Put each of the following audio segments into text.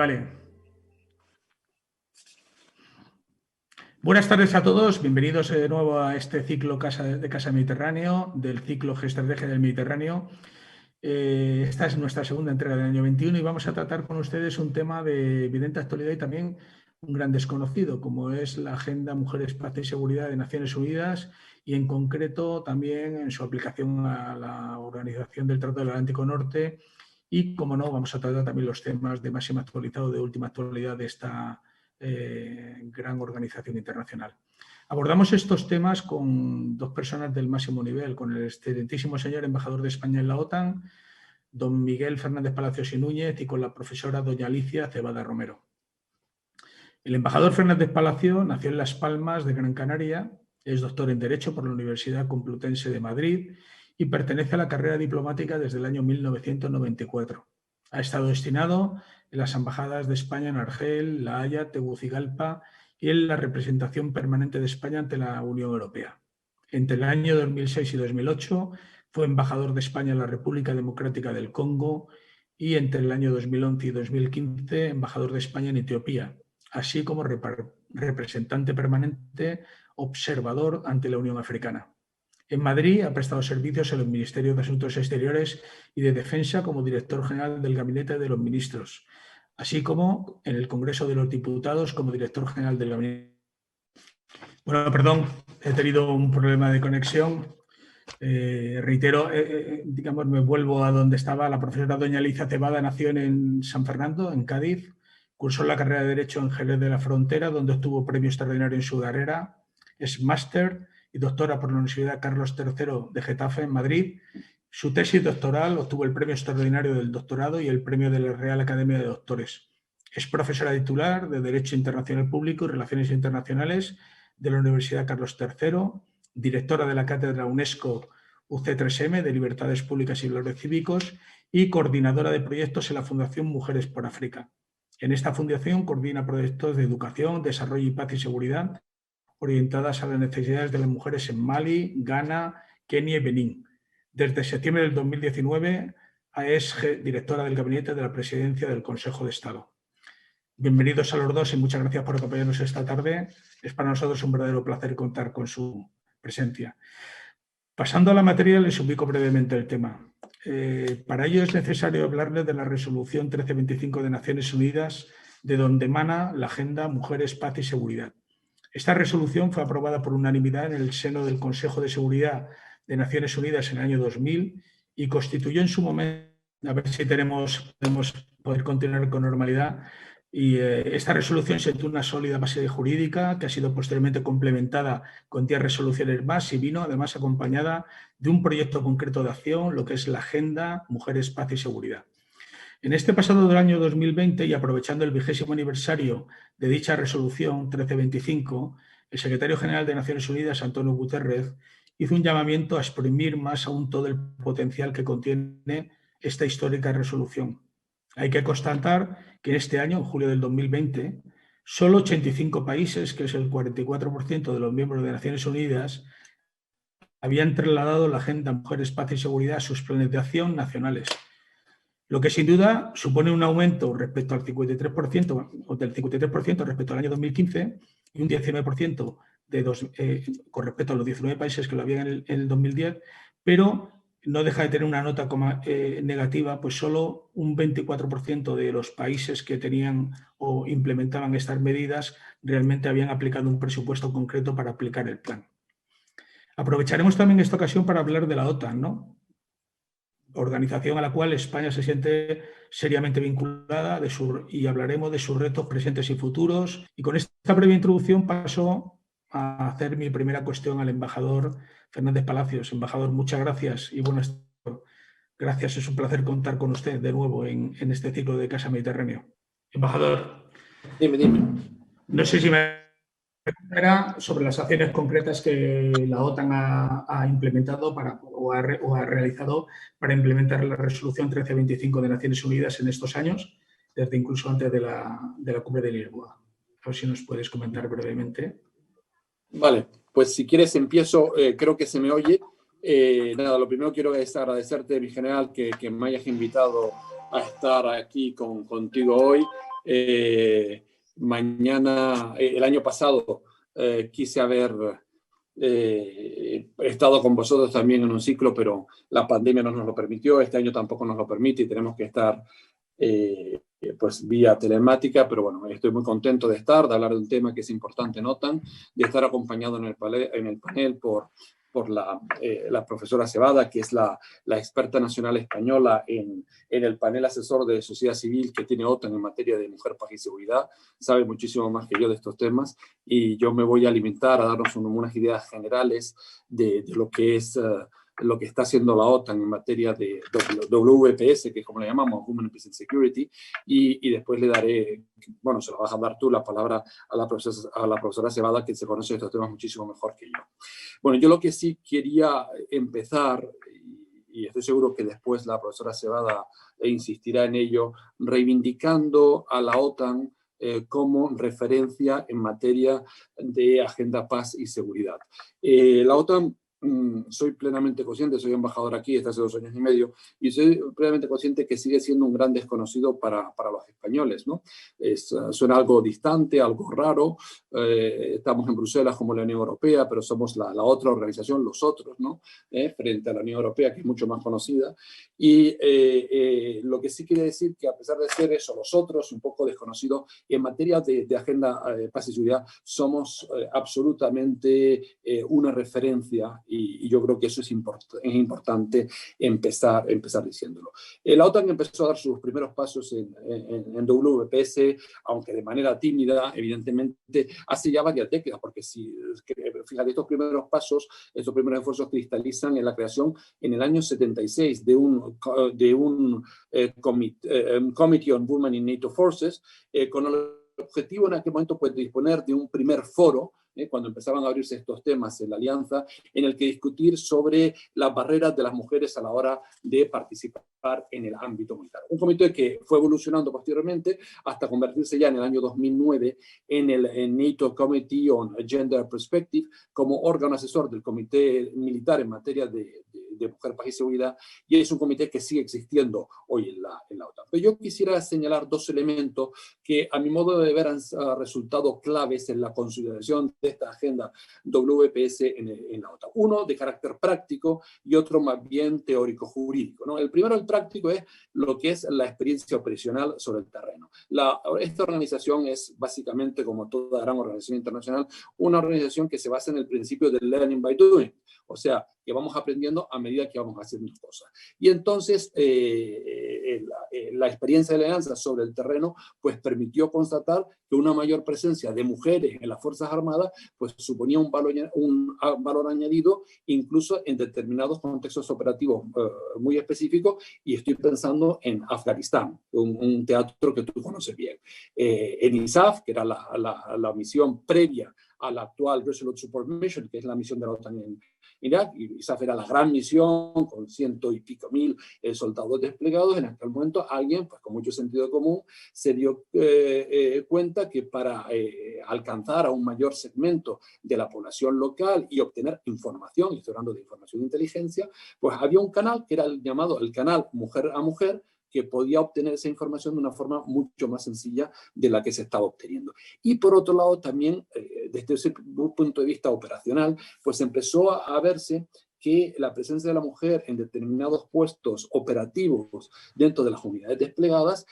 Vale. Buenas tardes a todos, bienvenidos de nuevo a este ciclo de Casa Mediterráneo, del ciclo Geoestrategia del Mediterráneo. Esta es nuestra segunda entrega del año 21 y vamos a tratar con ustedes un tema de evidente actualidad y también un gran desconocido, como es la Agenda Mujeres, Paz y Seguridad de Naciones Unidas y en concreto también en su aplicación a la Organización del Tratado del Atlántico Norte y, como no, vamos a tratar también los temas de máxima actualidad o de última actualidad de esta gran organización internacional. Abordamos estos temas con dos personas del máximo nivel, con el excelentísimo señor embajador de España en la OTAN, don Miguel Fernández Palacios y Núñez, y con la profesora doña Alicia Cebada Romero. El embajador Fernández Palacio nació en Las Palmas de Gran Canaria, es doctor en Derecho por la Universidad Complutense de Madrid y pertenece a la carrera diplomática desde el año 1994. Ha estado destinado en las embajadas de España en Argel, La Haya, Tegucigalpa y en la representación permanente de España ante la Unión Europea. Entre el año 2006 y 2008 fue embajador de España en la República Democrática del Congo y entre el año 2011 y 2015 embajador de España en Etiopía, así como representante permanente observador ante la Unión Africana. En Madrid ha prestado servicios en los Ministerios de Asuntos Exteriores y de Defensa como director general del Gabinete de los Ministros, así como en el Congreso de los Diputados como director general del Gabinete. Bueno, perdón, he tenido un problema de conexión. Reitero, digamos, me vuelvo a donde estaba. La profesora doña Alicia Cebada nació en San Fernando, en Cádiz. Cursó la carrera de Derecho en Jerez de la Frontera, donde obtuvo premio extraordinario en su carrera. Es máster y doctora por la Universidad Carlos III de Getafe, en Madrid. Su tesis doctoral obtuvo el premio extraordinario del doctorado y el premio de la Real Academia de Doctores. Es profesora titular de Derecho Internacional Público y Relaciones Internacionales de la Universidad Carlos III, directora de la Cátedra UNESCO UC3M de Libertades Públicas y Valores Cívicos y coordinadora de proyectos en la Fundación Mujeres por África. En esta fundación coordina proyectos de educación, desarrollo y paz y seguridad orientadas a las necesidades de las mujeres en Mali, Ghana, Kenia y Benín. Desde septiembre del 2019 es directora del Gabinete de la Presidencia del Consejo de Estado. Bienvenidos a los dos y muchas gracias por acompañarnos esta tarde. Es para nosotros un verdadero placer contar con su presencia. Pasando a la materia, les ubico brevemente el tema. Para ello es necesario hablarles de la Resolución 1325 de Naciones Unidas, de donde emana la Agenda Mujeres, Paz y Seguridad. Esta resolución fue aprobada por unanimidad en el seno del Consejo de Seguridad de Naciones Unidas en el año 2000 y constituyó en su momento, a ver si podemos poder continuar con normalidad, y esta resolución sentó una sólida base jurídica que ha sido posteriormente complementada con 10 resoluciones más y vino además acompañada de un proyecto concreto de acción, lo que es la Agenda Mujeres, Paz y Seguridad. En este pasado del año 2020 y aprovechando el 20º aniversario de dicha resolución 1325, el secretario general de Naciones Unidas, Antonio Guterres, hizo un llamamiento a exprimir más aún todo el potencial que contiene esta histórica resolución. Hay que constatar que en este año, en julio del 2020, solo 85 países, que es el 44% de los miembros de Naciones Unidas, habían trasladado la Agenda Mujeres, Paz y Seguridad a sus planes de acción nacionales, lo que sin duda supone un aumento respecto al 53%, o del 53% respecto al año 2015 y un 19% con respecto a los 19 países que lo habían en el 2010, pero no deja de tener una nota negativa, pues solo un 24% de los países que tenían o implementaban estas medidas realmente habían aplicado un presupuesto concreto para aplicar el plan. Aprovecharemos también esta ocasión para hablar de la OTAN, ¿no? Organización a la cual España se siente seriamente vinculada y hablaremos de sus retos presentes y futuros. Y con esta breve introducción paso a hacer mi primera cuestión al embajador Fernández Palacios. Embajador, muchas gracias y buenas tardes. Gracias, es un placer contar con usted de nuevo en este ciclo de Casa Mediterráneo. Embajador. Dime. No sé si me sobre las acciones concretas que la OTAN ha implementado o ha realizado para implementar la resolución 1325 de Naciones Unidas en estos años, desde incluso antes de la cumbre de Lisboa. A ver si nos puedes comentar brevemente. Vale, pues si quieres empiezo, creo que se me oye. Nada, lo primero quiero es agradecerte, mi general, que me hayas invitado a estar aquí contigo hoy. Mañana, el año pasado, quise haber estado con vosotros también en un ciclo, pero la pandemia no nos lo permitió, este año tampoco nos lo permite y tenemos que estar pues vía telemática, pero bueno, estoy muy contento de estar, de hablar de un tema que es importante en OTAN, de estar acompañado en el panel por la profesora Cebada, que es la experta nacional española en el panel asesor de sociedad civil que tiene OTAN en materia de mujer, paz y seguridad. Sabe muchísimo más que yo de estos temas y yo me voy a limitar a darnos unas ideas generales de lo que es lo que está haciendo la OTAN en materia de WPS, que es como le llamamos, Women, Peace and Security, y después le daré, bueno, se lo vas a dar tú la palabra a la profesora Cebada, que se conoce estos temas muchísimo mejor que yo. Bueno, yo lo que sí quería empezar, y estoy seguro que después la profesora Cebada insistirá en ello, reivindicando a la OTAN como referencia en materia de agenda paz y seguridad. La OTAN, soy plenamente consciente, soy embajador aquí desde hace 2 años y medio, y soy plenamente consciente que sigue siendo un gran desconocido para los españoles, ¿no? Suena algo distante, algo raro. Estamos en Bruselas como la Unión Europea, pero somos la otra organización, los otros, ¿no? Frente a la Unión Europea, que es mucho más conocida. Y lo que sí quiere decir que a pesar de ser eso, los otros, un poco desconocidos, en materia de agenda paz y seguridad, somos absolutamente una referencia y yo creo que eso es importante empezar diciéndolo. La OTAN empezó a dar sus primeros pasos en WPS, aunque de manera tímida, evidentemente, hace ya varias décadas, porque fíjate, estos primeros pasos, estos primeros esfuerzos cristalizan en la creación en el año 76 de un Committee on Women in NATO Forces, con el objetivo en aquel momento pues, de disponer de un primer foro, cuando empezaban a abrirse estos temas en la alianza, en el que discutir sobre las barreras de las mujeres a la hora de participar en el ámbito militar. Un comité que fue evolucionando posteriormente hasta convertirse ya en el año 2009 en el NATO Committee on Gender Perspective como órgano asesor del Comité Militar en materia de mujer, paz y seguridad, y es un comité que sigue existiendo hoy en la OTAN. Pero yo quisiera señalar 2 elementos que a mi modo de ver han resultado claves en la consolidación de esta agenda WPS en la OTAN. Uno de carácter práctico y otro más bien teórico-jurídico, ¿no? El primero, el práctico, es lo que es la experiencia operacional sobre el terreno. Esta organización es básicamente, como toda gran organización internacional, una organización que se basa en el principio del learning by doing, o sea, que vamos aprendiendo a medida que vamos haciendo cosas. Y entonces la experiencia de la alianza sobre el terreno pues permitió constatar que una mayor presencia de mujeres en las Fuerzas Armadas pues suponía un valor añadido incluso en determinados contextos operativos muy específicos, y estoy pensando en Afganistán, un teatro que tú conoces bien. En ISAF, que era la misión previa a la actual Resolute Support Mission, que es la misión de la OTAN en Irak, y esa era la gran misión con 100 y pico mil soldados desplegados. En aquel momento alguien, pues con mucho sentido común, se dio cuenta que para alcanzar a un mayor segmento de la población local y obtener información, y estoy hablando de información de inteligencia, pues había un canal que era el llamado el canal mujer a mujer, que podía obtener esa información de una forma mucho más sencilla de la que se estaba obteniendo. Y por otro lado, también, desde ese punto de vista operacional, pues empezó a verse que la presencia de la mujer en determinados puestos operativos dentro de las unidades desplegadas,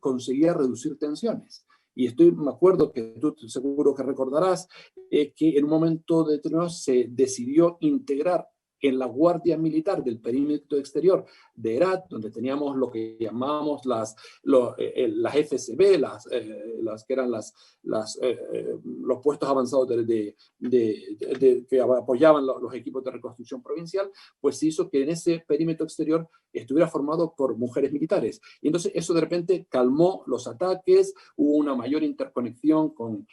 conseguía reducir tensiones. Y me acuerdo que tú seguro que recordarás que en un momento determinado se decidió integrar en la Guardia Militar del perímetro exterior de Herat, donde teníamos lo que llamábamos las FSB, las que eran los puestos avanzados que apoyaban los equipos de reconstrucción provincial, pues se hizo que en ese perímetro exterior estuviera formado por mujeres militares. Y entonces eso de repente calmó los ataques, hubo una mayor interconexión con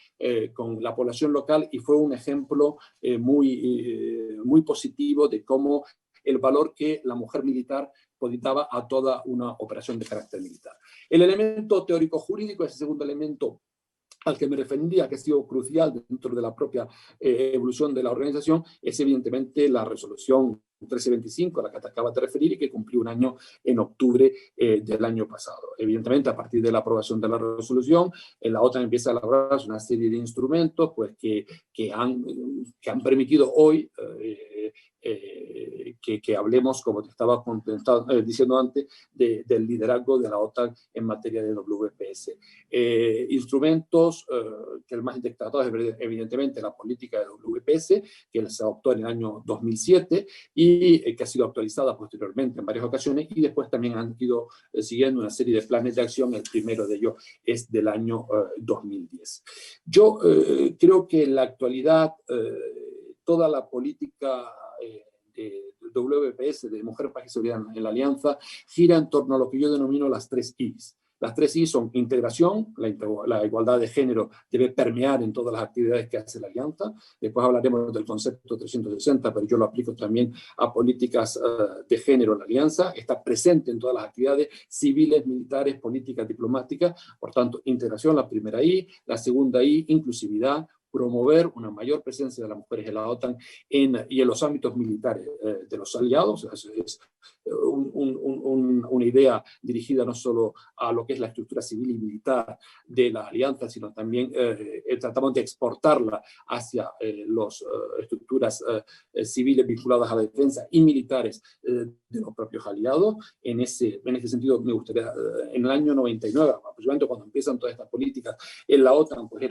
la población local, y fue un ejemplo muy positivo de cómo el valor que la mujer militar daba a toda una operación de carácter militar. El elemento teórico-jurídico es el segundo elemento al que me refería, que ha sido crucial dentro de la propia evolución de la organización, es evidentemente la resolución 1325, a la que te acabas de referir, y que cumplió un año en octubre del año pasado. Evidentemente, a partir de la aprobación de la resolución, la OTAN empieza a elaborar una serie de instrumentos pues, que han permitido hoy que hablemos, como te estaba diciendo antes, del liderazgo de la OTAN en materia de WPS. Instrumentos que el más destacado es evidentemente la política de WPS, que se adoptó en el año 2007 y que ha sido actualizada posteriormente en varias ocasiones, y después también han ido siguiendo una serie de planes de acción. El primero de ellos es del año 2010. Yo creo que en la actualidad toda la política de WPS, de Mujer, Paz y Seguridad en la Alianza, gira en torno a lo que yo denomino las 3 I's. Las 3 I son integración, la igualdad de género debe permear en todas las actividades que hace la Alianza. Después hablaremos del concepto 360, pero yo lo aplico también a políticas de género en la Alianza. Está presente en todas las actividades civiles, militares, políticas, diplomáticas. Por tanto, integración, la primera I. La segunda I, inclusividad, promover una mayor presencia de las mujeres en la OTAN y en los ámbitos militares de los aliados. Es una idea dirigida no solo a lo que es la estructura civil y militar de la alianza, sino también tratamos de exportarla hacia las estructuras civiles vinculadas a la defensa y militares de los propios aliados. En ese sentido, me gustaría, en el año 99, aproximadamente cuando empiezan todas estas políticas en la OTAN, pues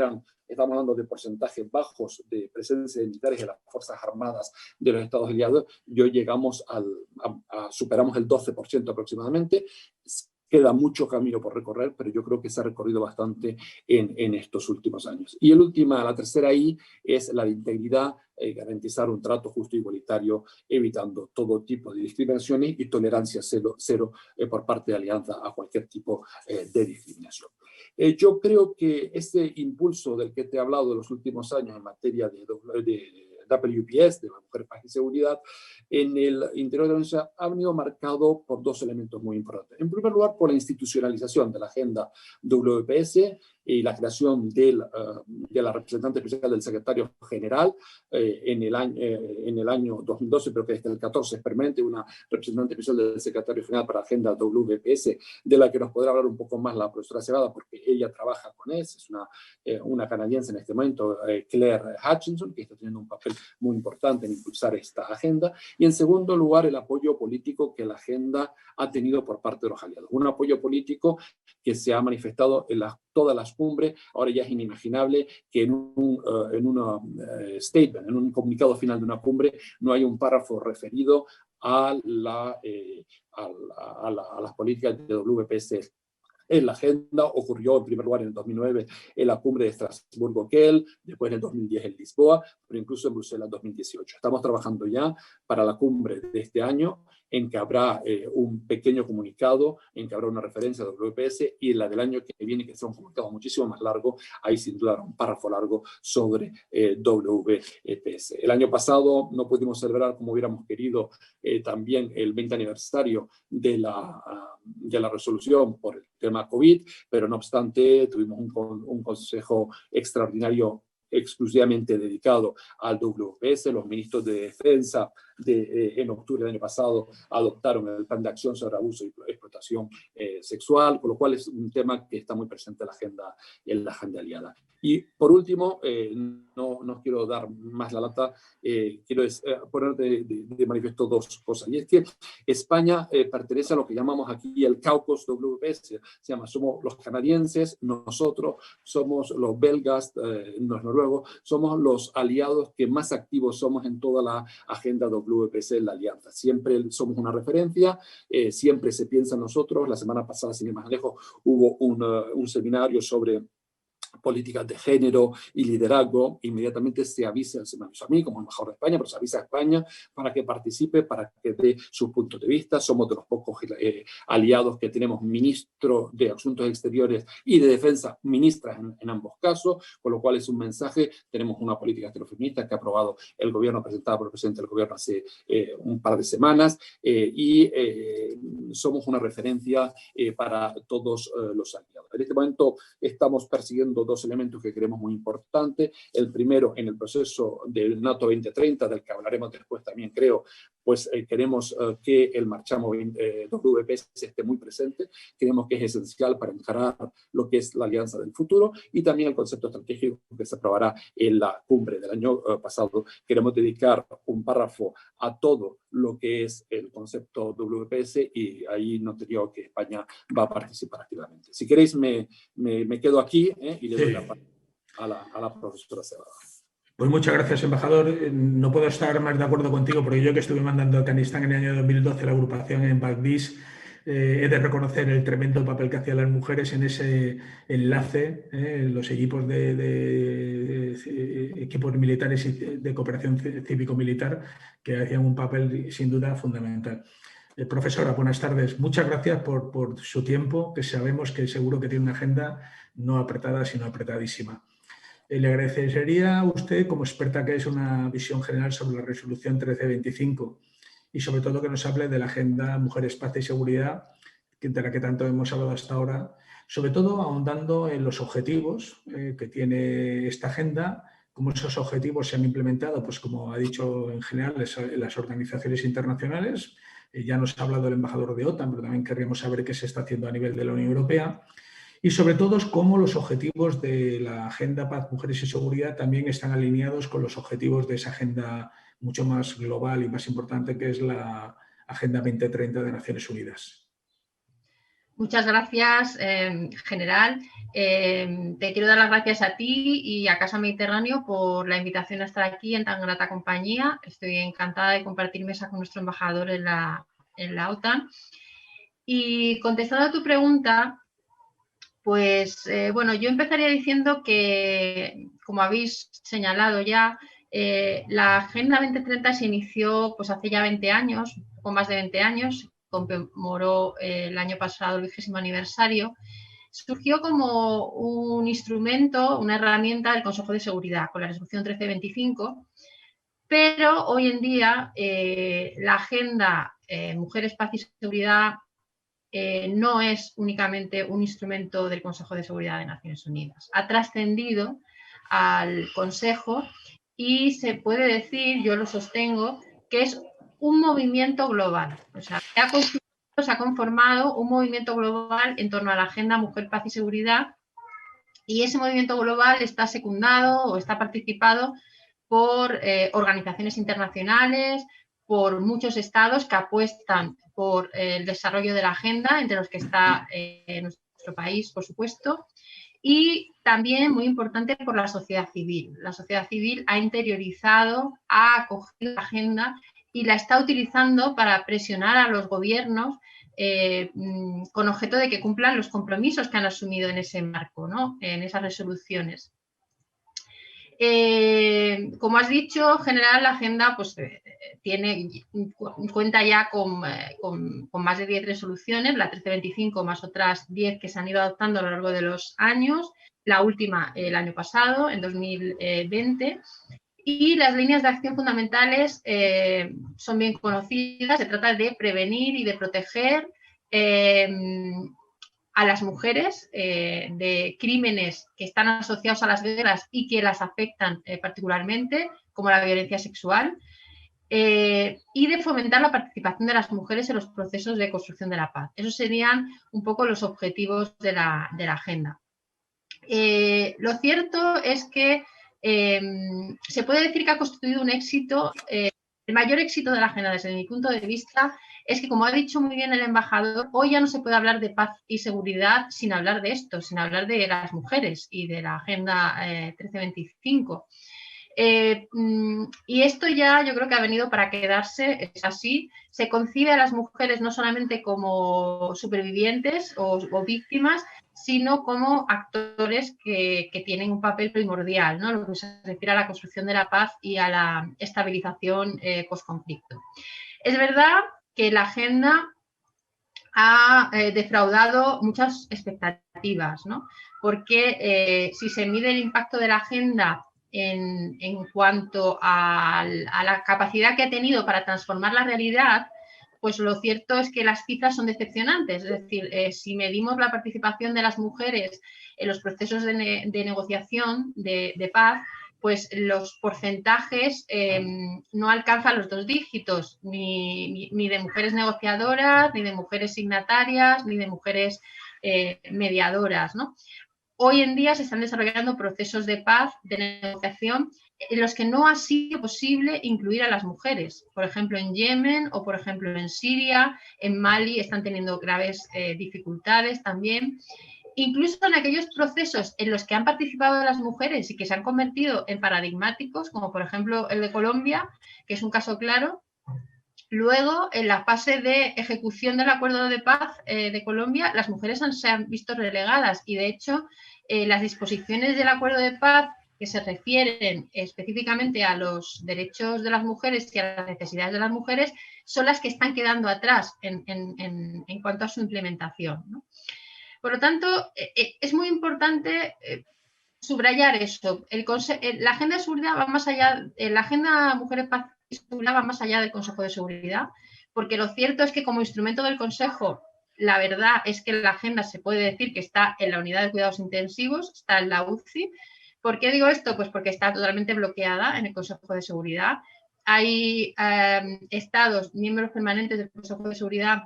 estamos hablando de porcentajes bajos de presencia de militares en las Fuerzas Armadas de los Estados aliados. Llegamos superamos el 12% aproximadamente. Queda mucho camino por recorrer, pero yo creo que se ha recorrido bastante en estos últimos años. Y la tercera I es la de integridad, garantizar un trato justo y igualitario, evitando todo tipo de discriminaciones y tolerancia cero por parte de la Alianza a cualquier tipo de discriminación. Yo creo que ese impulso del que te he hablado de los últimos años en materia de WPS, de la Mujer, Paz y Seguridad, en el interior de la Unión ha venido marcado por 2 elementos muy importantes. En primer lugar, por la institucionalización de la agenda WPS y la creación de la representante especial del secretario general en el año 2012, pero que desde el 14 es permanente, una representante especial del secretario general para la agenda WPS, de la que nos podrá hablar un poco más la profesora Cebada, porque ella trabaja con él, es una canadiense en este momento, Claire Hutchinson, que está teniendo un papel muy importante en impulsar esta agenda. Y en segundo lugar, el apoyo político que la agenda ha tenido por parte de los aliados. Un apoyo político que se ha manifestado en todas las cumbres. Ahora ya es inimaginable que en un statement, en un comunicado final de una cumbre, no haya un párrafo referido a las políticas de WPS en la agenda. Ocurrió en primer lugar en el 2009 en la cumbre de Estrasburgo-Kiel, después en el 2010 en Lisboa, pero incluso en Bruselas en 2018. Estamos trabajando ya para la cumbre de este año, en que habrá un pequeño comunicado, en que habrá una referencia a WPS, y en la del año que viene, que será un comunicado muchísimo más largo, ahí sin duda habrá un párrafo largo sobre WPS. El año pasado no pudimos celebrar como hubiéramos querido también el 20 aniversario de la resolución por el tema COVID, pero no obstante tuvimos un consejo extraordinario exclusivamente dedicado al WPS. Los ministros de Defensa en octubre del año pasado adoptaron el plan de acción sobre abuso y explotación sexual, con lo cual es un tema que está muy presente en la agenda aliada. Y por último, no quiero dar más la lata, quiero poner de manifiesto 2 cosas. Y es que España pertenece a lo que llamamos aquí el caucus WPS. Somos los canadienses, nosotros somos los belgas, los noruegos, somos los aliados que más activos somos en toda la agenda WPS en la alianza. Siempre somos una referencia, siempre se piensa en nosotros. La semana pasada, sin ir más lejos, hubo un seminario sobre políticas de género y liderazgo. Inmediatamente se me avisó a mí como embajador de España, pero se avisa a España para que participe, para que dé sus puntos de vista. Somos de los pocos aliados que tenemos ministro de Asuntos Exteriores y de Defensa, ministras en ambos casos, con lo cual es un mensaje. Tenemos una política heterofeminista que ha aprobado el gobierno, presentada por el presidente del gobierno hace un par de semanas, y somos una referencia para todos los aliados. En este momento estamos persiguiendo 2 elementos que creemos muy importantes. El primero, en el proceso del NATO 2030, del que hablaremos después también, creo, pues queremos que el Marchamo WPS esté muy presente, creemos que es esencial para encarar lo que es la alianza del futuro y también el concepto estratégico que se aprobará en la cumbre del año pasado. Queremos dedicar un párrafo a todo lo que es el concepto WPS y ahí no te digo que España va a participar activamente. Si queréis me quedo aquí y le doy la palabra a la profesora Cebada. Pues muchas gracias, embajador. No puedo estar más de acuerdo contigo, porque yo que estuve mandando a Afganistán en el año 2012 la agrupación en Bagdís, he de reconocer el tremendo papel que hacían las mujeres en ese enlace, los equipos equipos militares y de cooperación cívico-militar, que hacían un papel sin duda fundamental. Profesora, buenas tardes. Muchas gracias por su tiempo, que sabemos que seguro que tiene una agenda no apretada, sino apretadísima. Le agradecería a usted, como experta que es, una visión general sobre la resolución 1325 y sobre todo que nos hable de la agenda Mujeres, Paz y Seguridad, de la que tanto hemos hablado hasta ahora, sobre todo ahondando en los objetivos que tiene esta agenda, cómo esos objetivos se han implementado, pues como ha dicho en general, en las organizaciones internacionales. Ya nos ha hablado el embajador de OTAN, pero también querríamos saber qué se está haciendo a nivel de la Unión Europea. Y sobre todo cómo los objetivos de la Agenda Paz, Mujeres y Seguridad también están alineados con los objetivos de esa agenda mucho más global y más importante, que es la Agenda 2030 de Naciones Unidas. Muchas gracias, general. Te quiero dar las gracias a ti y a Casa Mediterráneo por la invitación a estar aquí en tan grata compañía. Estoy encantada de compartir mesa con nuestro embajador en la OTAN. Y contestando a tu pregunta, pues bueno, yo empezaría diciendo que, como habéis señalado ya, la Agenda 2030 se inició pues hace ya 20 años, un poco más de 20 años, conmemoró el año pasado el 20º aniversario. Surgió como un instrumento, una herramienta del Consejo de Seguridad con la resolución 1325, pero hoy en día la Agenda Mujeres, Paz y Seguridad no es únicamente un instrumento del Consejo de Seguridad de Naciones Unidas. Ha trascendido al Consejo y se puede decir, yo lo sostengo, que es un movimiento global. O sea, se ha conformado un movimiento global en torno a la Agenda Mujer, Paz y Seguridad, y ese movimiento global está secundado o está participado por organizaciones internacionales, por muchos estados que apuestan por el desarrollo de la agenda, entre los que está nuestro país, por supuesto, y también, muy importante, por la sociedad civil. La sociedad civil ha interiorizado, ha acogido la agenda y la está utilizando para presionar a los gobiernos con objeto de que cumplan los compromisos que han asumido en ese marco, ¿no? En esas resoluciones. Como has dicho, en general la agenda pues, cuenta ya con más de 10 resoluciones, la 1325 más otras 10 que se han ido adoptando a lo largo de los años, la última el año pasado, en 2020. Y las líneas de acción fundamentales son bien conocidas. Se trata de prevenir y de proteger a las mujeres de crímenes que están asociados a las guerras y que las afectan particularmente, como la violencia sexual, y de fomentar la participación de las mujeres en los procesos de construcción de la paz. Esos serían un poco los objetivos de la agenda. Lo cierto es que se puede decir que ha constituido un éxito, el mayor éxito de la agenda desde mi punto de vista es que, como ha dicho muy bien el embajador, hoy ya no se puede hablar de paz y seguridad sin hablar de esto, sin hablar de las mujeres y de la Agenda 1325. Y esto ya yo creo que ha venido para quedarse, es así. Se concibe a las mujeres no solamente como supervivientes o víctimas, sino como actores que tienen un papel primordial, ¿no? Lo que se refiere a la construcción de la paz y a la estabilización post-conflicto. Es verdad que la agenda ha defraudado muchas expectativas, ¿no? Porque si se mide el impacto de la agenda en cuanto a la capacidad que ha tenido para transformar la realidad, pues lo cierto es que las cifras son decepcionantes. Es decir, si medimos la participación de las mujeres en los procesos de negociación de paz, pues los porcentajes no alcanzan los 2 dígitos, ni de mujeres negociadoras, ni de mujeres signatarias, ni de mujeres mediadoras, ¿no? Hoy en día se están desarrollando procesos de paz, de negociación, en los que no ha sido posible incluir a las mujeres. Por ejemplo, en Yemen o, por ejemplo, en Siria, en Mali están teniendo graves dificultades también. Incluso en aquellos procesos en los que han participado las mujeres y que se han convertido en paradigmáticos, como por ejemplo el de Colombia, que es un caso claro, luego en la fase de ejecución del acuerdo de paz de Colombia, las mujeres se han visto relegadas y de hecho las disposiciones del acuerdo de paz que se refieren específicamente a los derechos de las mujeres y a las necesidades de las mujeres son las que están quedando atrás en cuanto a su implementación, ¿no? Por lo tanto, es muy importante subrayar esto. La agenda de seguridad va más allá, la agenda Mujeres, Paz y Seguridad va más allá del Consejo de Seguridad, porque lo cierto es que como instrumento del Consejo, la verdad es que la agenda se puede decir que está en la unidad de cuidados intensivos, está en la UCI. ¿Por qué digo esto? Pues porque está totalmente bloqueada en el Consejo de Seguridad. Hay estados, miembros permanentes del Consejo de Seguridad,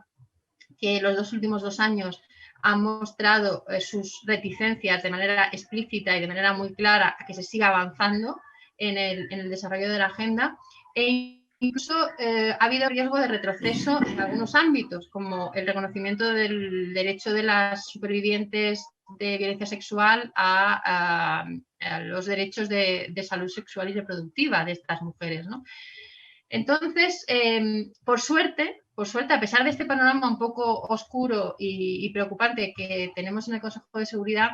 que los últimos 2 años han mostrado sus reticencias de manera explícita y de manera muy clara a que se siga avanzando en el desarrollo de la agenda, e incluso ha habido riesgo de retroceso en algunos ámbitos, como el reconocimiento del derecho de las supervivientes de violencia sexual a los derechos de salud sexual y reproductiva de estas mujeres, ¿no? Entonces, por suerte, a pesar de este panorama un poco oscuro y preocupante que tenemos en el Consejo de Seguridad,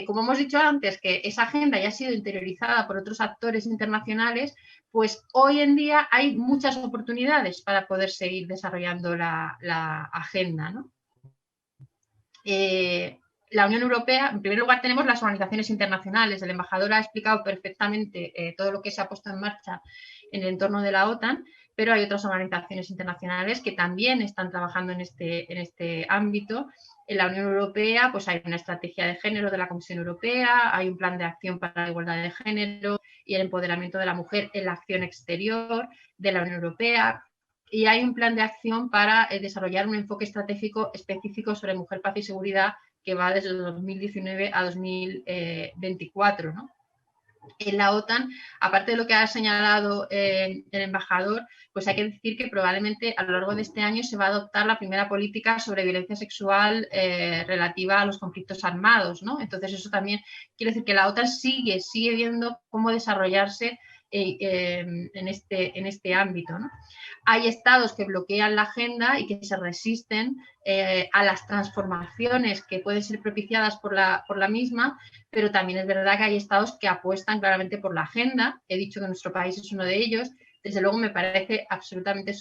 como hemos dicho antes, que esa agenda ya ha sido interiorizada por otros actores internacionales, pues hoy en día hay muchas oportunidades para poder seguir desarrollando la agenda, ¿no? La Unión Europea, en primer lugar tenemos las organizaciones internacionales. El embajador ha explicado perfectamente todo lo que se ha puesto en marcha en el entorno de la OTAN, pero hay otras organizaciones internacionales que también están trabajando en este ámbito. En la Unión Europea pues hay una estrategia de género de la Comisión Europea, hay un plan de acción para la igualdad de género y el empoderamiento de la mujer en la acción exterior de la Unión Europea, y hay un plan de acción para desarrollar un enfoque estratégico específico sobre mujer, paz y seguridad que va desde 2019 a 2024, ¿no? En la OTAN, aparte de lo que ha señalado el embajador, pues hay que decir que probablemente a lo largo de este año se va a adoptar la primera política sobre violencia sexual relativa a los conflictos armados, ¿no? Entonces eso también quiere decir que la OTAN sigue viendo cómo desarrollarse en este ámbito, ¿no? Hay estados que bloquean la agenda y que se resisten a las transformaciones que pueden ser propiciadas por la misma, pero también es verdad que hay estados que apuestan claramente por la agenda. He dicho que nuestro país es uno de ellos. Desde luego me parece absolutamente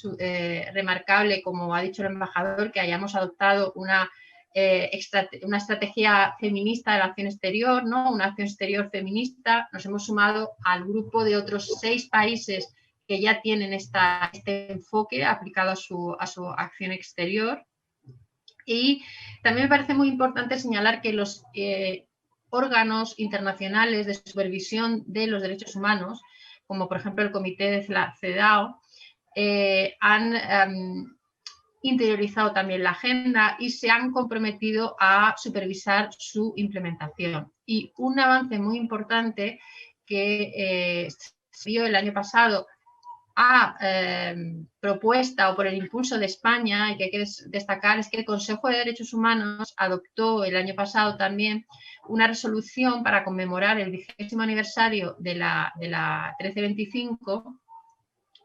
remarcable, como ha dicho el embajador, que hayamos adoptado una estrategia feminista de la acción exterior, ¿no? Una acción exterior feminista. Nos hemos sumado al grupo de otros 6 países que ya tienen este enfoque aplicado a su acción exterior. Y también me parece muy importante señalar que los órganos internacionales de supervisión de los derechos humanos, como por ejemplo el Comité de la CEDAW, han interiorizado también la agenda y se han comprometido a supervisar su implementación. Y un avance muy importante que se dio el año pasado a propuesta o por el impulso de España, y que hay que destacar, es que el Consejo de Derechos Humanos adoptó el año pasado también una resolución para conmemorar el 20º aniversario de la 1325,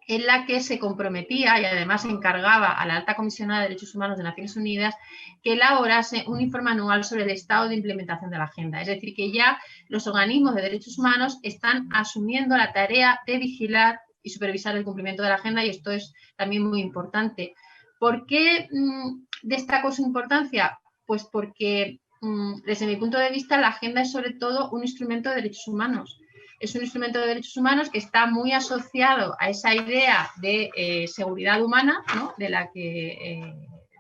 en la que se comprometía y además encargaba a la Alta Comisionada de Derechos Humanos de Naciones Unidas que elaborase un informe anual sobre el estado de implementación de la agenda. Es decir, que ya los organismos de derechos humanos están asumiendo la tarea de vigilar y supervisar el cumplimiento de la agenda, y esto es también muy importante. ¿Por qué destaco su importancia? Pues porque desde mi punto de vista la agenda es sobre todo un instrumento de derechos humanos. Es un instrumento de derechos humanos que está muy asociado a esa idea de seguridad humana, ¿no? De la que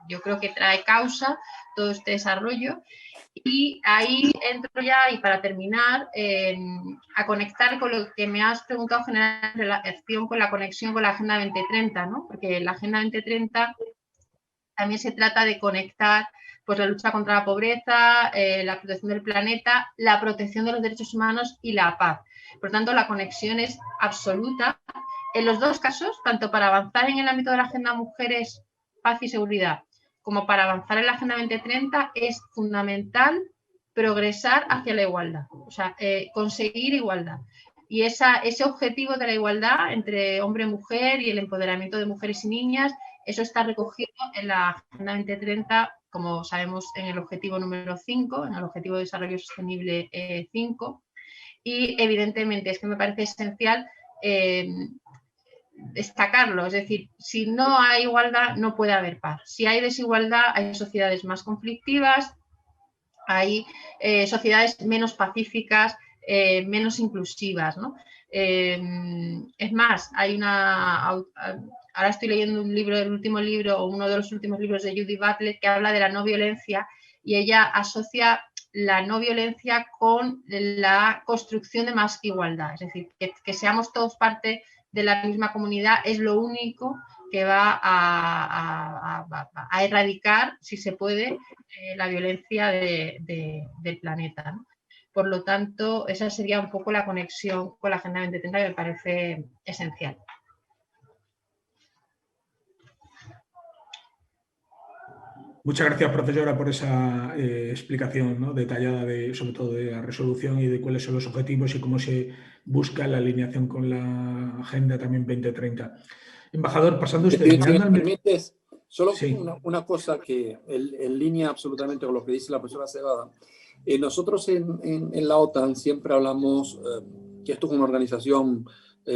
yo creo que trae causa todo este desarrollo. Y ahí entro ya, y para terminar, a conectar con lo que me has preguntado, generar relación con la conexión con la Agenda 2030, ¿no? Porque la Agenda 2030 también se trata de conectar pues, la lucha contra la pobreza, la protección del planeta, la protección de los derechos humanos y la paz. Por tanto, la conexión es absoluta. En los dos casos, tanto para avanzar en el ámbito de la Agenda Mujeres, Paz y Seguridad, como para avanzar en la Agenda 2030, es fundamental progresar hacia la igualdad, o sea, conseguir igualdad. Y ese objetivo de la igualdad entre hombre y mujer y el empoderamiento de mujeres y niñas, eso está recogido en la Agenda 2030, como sabemos, en el objetivo número 5, en el Objetivo de Desarrollo Sostenible 5. Y evidentemente es que me parece esencial destacarlo, es decir, si no hay igualdad no puede haber paz. Si hay desigualdad hay sociedades más conflictivas, hay sociedades menos pacíficas, menos inclusivas, ¿no? Es más, hay ahora estoy leyendo un libro, el último libro, o uno de los últimos libros de Judith Butler, que habla de la no violencia, y ella asocia la no violencia con la construcción de más igualdad, es decir, que seamos todos parte de la misma comunidad es lo único que va a erradicar, si se puede, la violencia del planeta, ¿no? Por lo tanto, esa sería un poco la conexión con la Agenda 2030 que me parece esencial. Muchas gracias, profesora, por esa explicación, ¿no?, detallada, sobre todo de la resolución y de cuáles son los objetivos y cómo se busca la alineación con la Agenda también 2030. Embajador, pasando usted... Si me permites, solo sí. una cosa que en línea absolutamente con lo que dice la profesora Cebada. Nosotros en la OTAN siempre hablamos que esto es una organización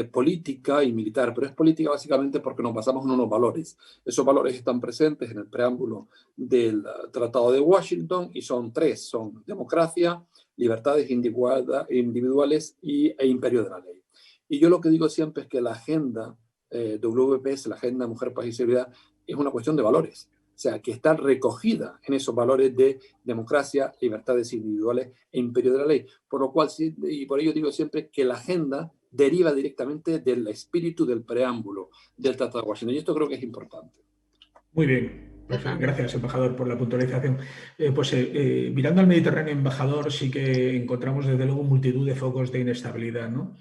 política y militar, pero es política básicamente porque nos basamos en unos valores. Esos valores están presentes en el preámbulo del Tratado de Washington y son tres, son democracia, libertades individuales e imperio de la ley. Y yo lo que digo siempre es que la agenda WPS, la Agenda Mujer, Paz y Seguridad, es una cuestión de valores. O sea, que está recogida en esos valores de democracia, libertades individuales e imperio de la ley. Por lo cual, y por ello digo siempre que la agenda deriva directamente del espíritu del preámbulo del Tratado de Washington. Y esto creo que es importante. Muy bien. Gracias, embajador, por la puntualización. Mirando al Mediterráneo, embajador, sí que encontramos desde luego multitud de focos de inestabilidad, ¿no?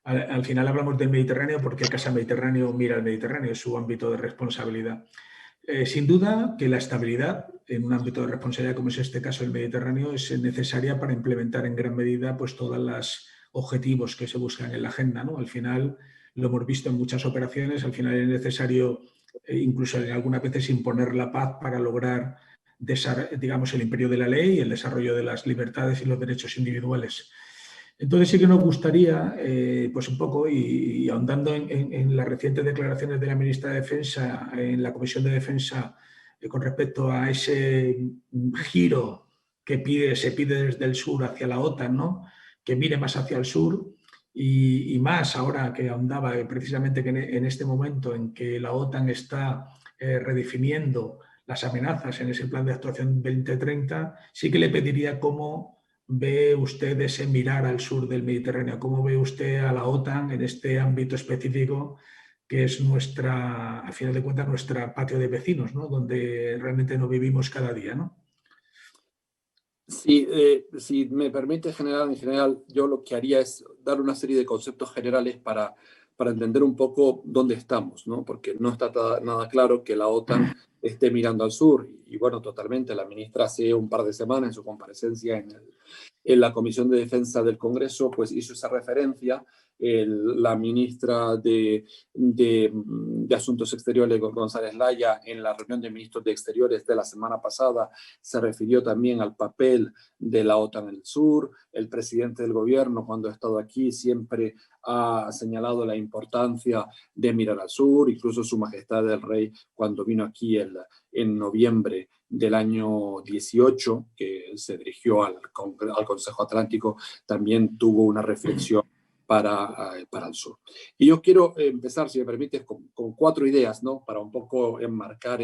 Al final hablamos del Mediterráneo porque Casa Mediterráneo mira al Mediterráneo, es su ámbito de responsabilidad. Sin duda que la estabilidad en un ámbito de responsabilidad como es este caso el Mediterráneo es necesaria para implementar en gran medida pues, todos los objetivos que se buscan en la agenda, ¿no? Al final, lo hemos visto en muchas operaciones, al final es necesario incluso en algunas veces imponer la paz para lograr, digamos, el imperio de la ley y el desarrollo de las libertades y los derechos individuales. Entonces sí que nos gustaría, pues un poco, y ahondando en las recientes declaraciones de la ministra de Defensa en la Comisión de Defensa con respecto a ese giro que se pide desde el sur hacia la OTAN, ¿no?, que mire más hacia el sur y más ahora que ahondaba precisamente que en este momento en que la OTAN está redefiniendo las amenazas en ese plan de actuación 2030, sí que le pediría cómo ve usted ese mirar al sur del Mediterráneo, cómo ve usted a la OTAN en este ámbito específico que es nuestra, a final de cuentas, nuestra patio de vecinos, ¿no?, donde realmente no vivimos cada día, ¿no? Sí, si me permite, en general, yo lo que haría es dar una serie de conceptos generales para entender un poco dónde estamos, ¿no? Porque no está nada claro que la OTAN esté mirando al sur. Y bueno, totalmente, la ministra hace un par de semanas en su comparecencia en la Comisión de Defensa del Congreso, pues hizo esa referencia. La ministra de Asuntos Exteriores, González Laya, en la reunión de ministros de Exteriores de la semana pasada, se refirió también al papel de la OTAN en el sur. El presidente del gobierno, cuando ha estado aquí, siempre ha señalado la importancia de mirar al sur. Incluso Su Majestad el Rey, cuando vino aquí en noviembre del año 18, que se dirigió al Consejo Atlántico, también tuvo una reflexión para el sur. Y yo quiero empezar, si me permites, con 4 ideas, ¿no?, para un poco enmarcar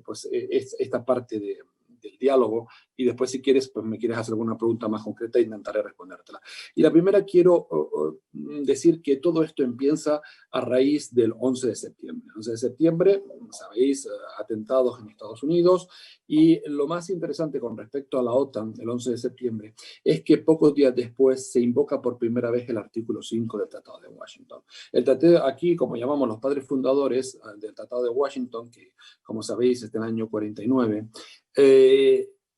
pues, esta parte del diálogo, y después si quieres, pues me quieres hacer alguna pregunta más concreta, intentaré respondértela. Y la primera, quiero decir que todo esto empieza a raíz del 11 de septiembre. 11 de septiembre, sabéis, atentados en Estados Unidos, y lo más interesante con respecto a la OTAN, el 11 de septiembre, es que pocos días después se invoca por primera vez el artículo 5 del Tratado de Washington. El tratado, aquí, como llamamos los padres fundadores del Tratado de Washington, que como sabéis es del año 49,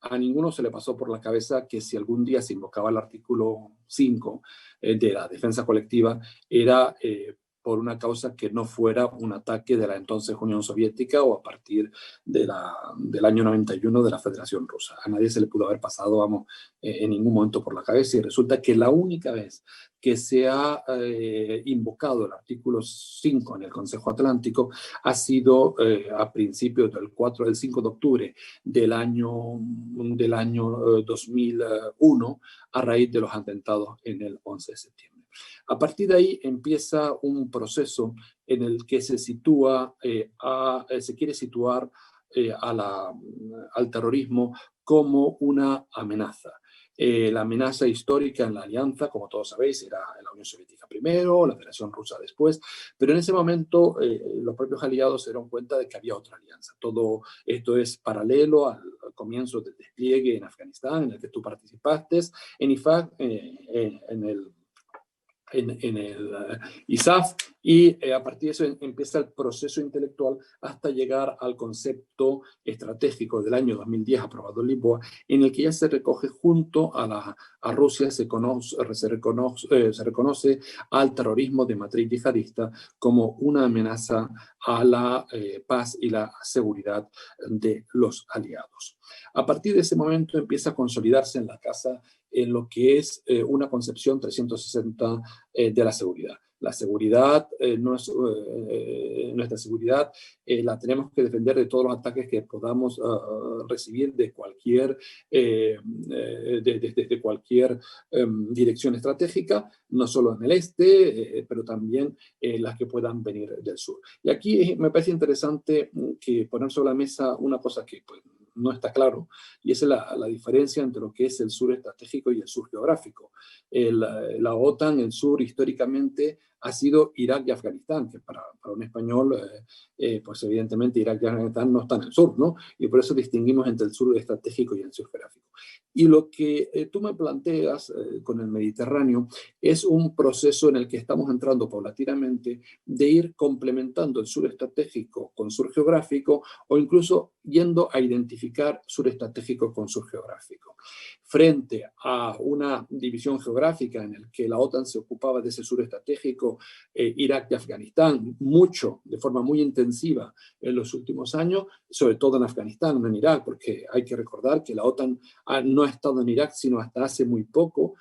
a ninguno se le pasó por la cabeza que si algún día se invocaba el artículo 5 de la defensa colectiva, era por una causa que no fuera un ataque de la entonces Unión Soviética o a partir del año 91 de la Federación Rusa. A nadie se le pudo haber pasado, vamos, en ningún momento por la cabeza, y resulta que la única vez que se ha invocado el artículo 5 en el Consejo Atlántico ha sido a principios del 5 de octubre del año 2001, a raíz de los atentados en el 11 de septiembre. A partir de ahí empieza un proceso en el que se quiere situar al terrorismo como una amenaza. La amenaza histórica en la alianza, como todos sabéis, era la Unión Soviética primero, la Federación Rusa después, pero en ese momento los propios aliados se dieron cuenta de que había otra alianza. Todo esto es paralelo al comienzo del despliegue en Afganistán, en el que tú participaste, en IFAC, en el ISAF, y a partir de eso empieza el proceso intelectual hasta llegar al concepto estratégico del año 2010 aprobado en Lisboa, en el que ya se recoge junto a Rusia, se reconoce al terrorismo de matriz yihadista como una amenaza a la paz y la seguridad de los aliados. A partir de ese momento empieza a consolidarse en la casa en lo que es una concepción 360 de la seguridad. La seguridad, nuestra seguridad, la tenemos que defender de todos los ataques que podamos recibir de cualquier, desde cualquier dirección estratégica, no solo en el este, pero también las que puedan venir del sur. Y aquí me parece interesante que poner sobre la mesa una cosa que pues, no está claro, y esa es la diferencia entre lo que es el sur estratégico y el sur geográfico. La OTAN, el sur históricamente ha sido Irak y Afganistán, que para un español, pues evidentemente Irak y Afganistán no están en el sur, ¿no? Y por eso distinguimos entre el sur estratégico y el sur geográfico. Y lo que tú me planteas con el Mediterráneo es un proceso en el que estamos entrando paulatinamente de ir complementando el sur estratégico con sur geográfico, o incluso yendo a identificar sur estratégico con sur geográfico. Frente a una división geográfica en la que la OTAN se ocupaba de ese sur estratégico, Irak y Afganistán, de forma muy intensiva en los últimos años, sobre todo en Afganistán, no en Irak, porque hay que recordar que la OTAN no ha estado en Irak sino hasta hace muy poco,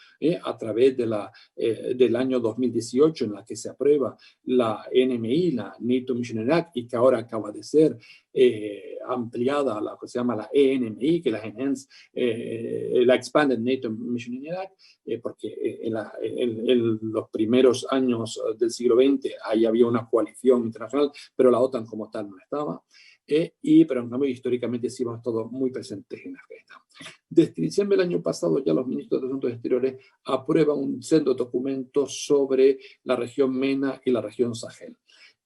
a través del año 2018, en la que se aprueba la NMI, la NATO Mission in Iraq, y que ahora acaba de ser ampliada a la que se llama la ENMI, que es la Expanded NATO Mission in Iraq, porque en los primeros años del siglo XX ahí había una coalición internacional, pero la OTAN como tal no estaba. Pero en cambio históricamente sí hemos estado muy presentes en Afganistán. Desde diciembre del año pasado ya los ministros de Asuntos Exteriores aprueban un sendo documento sobre la región MENA y la región Sahel.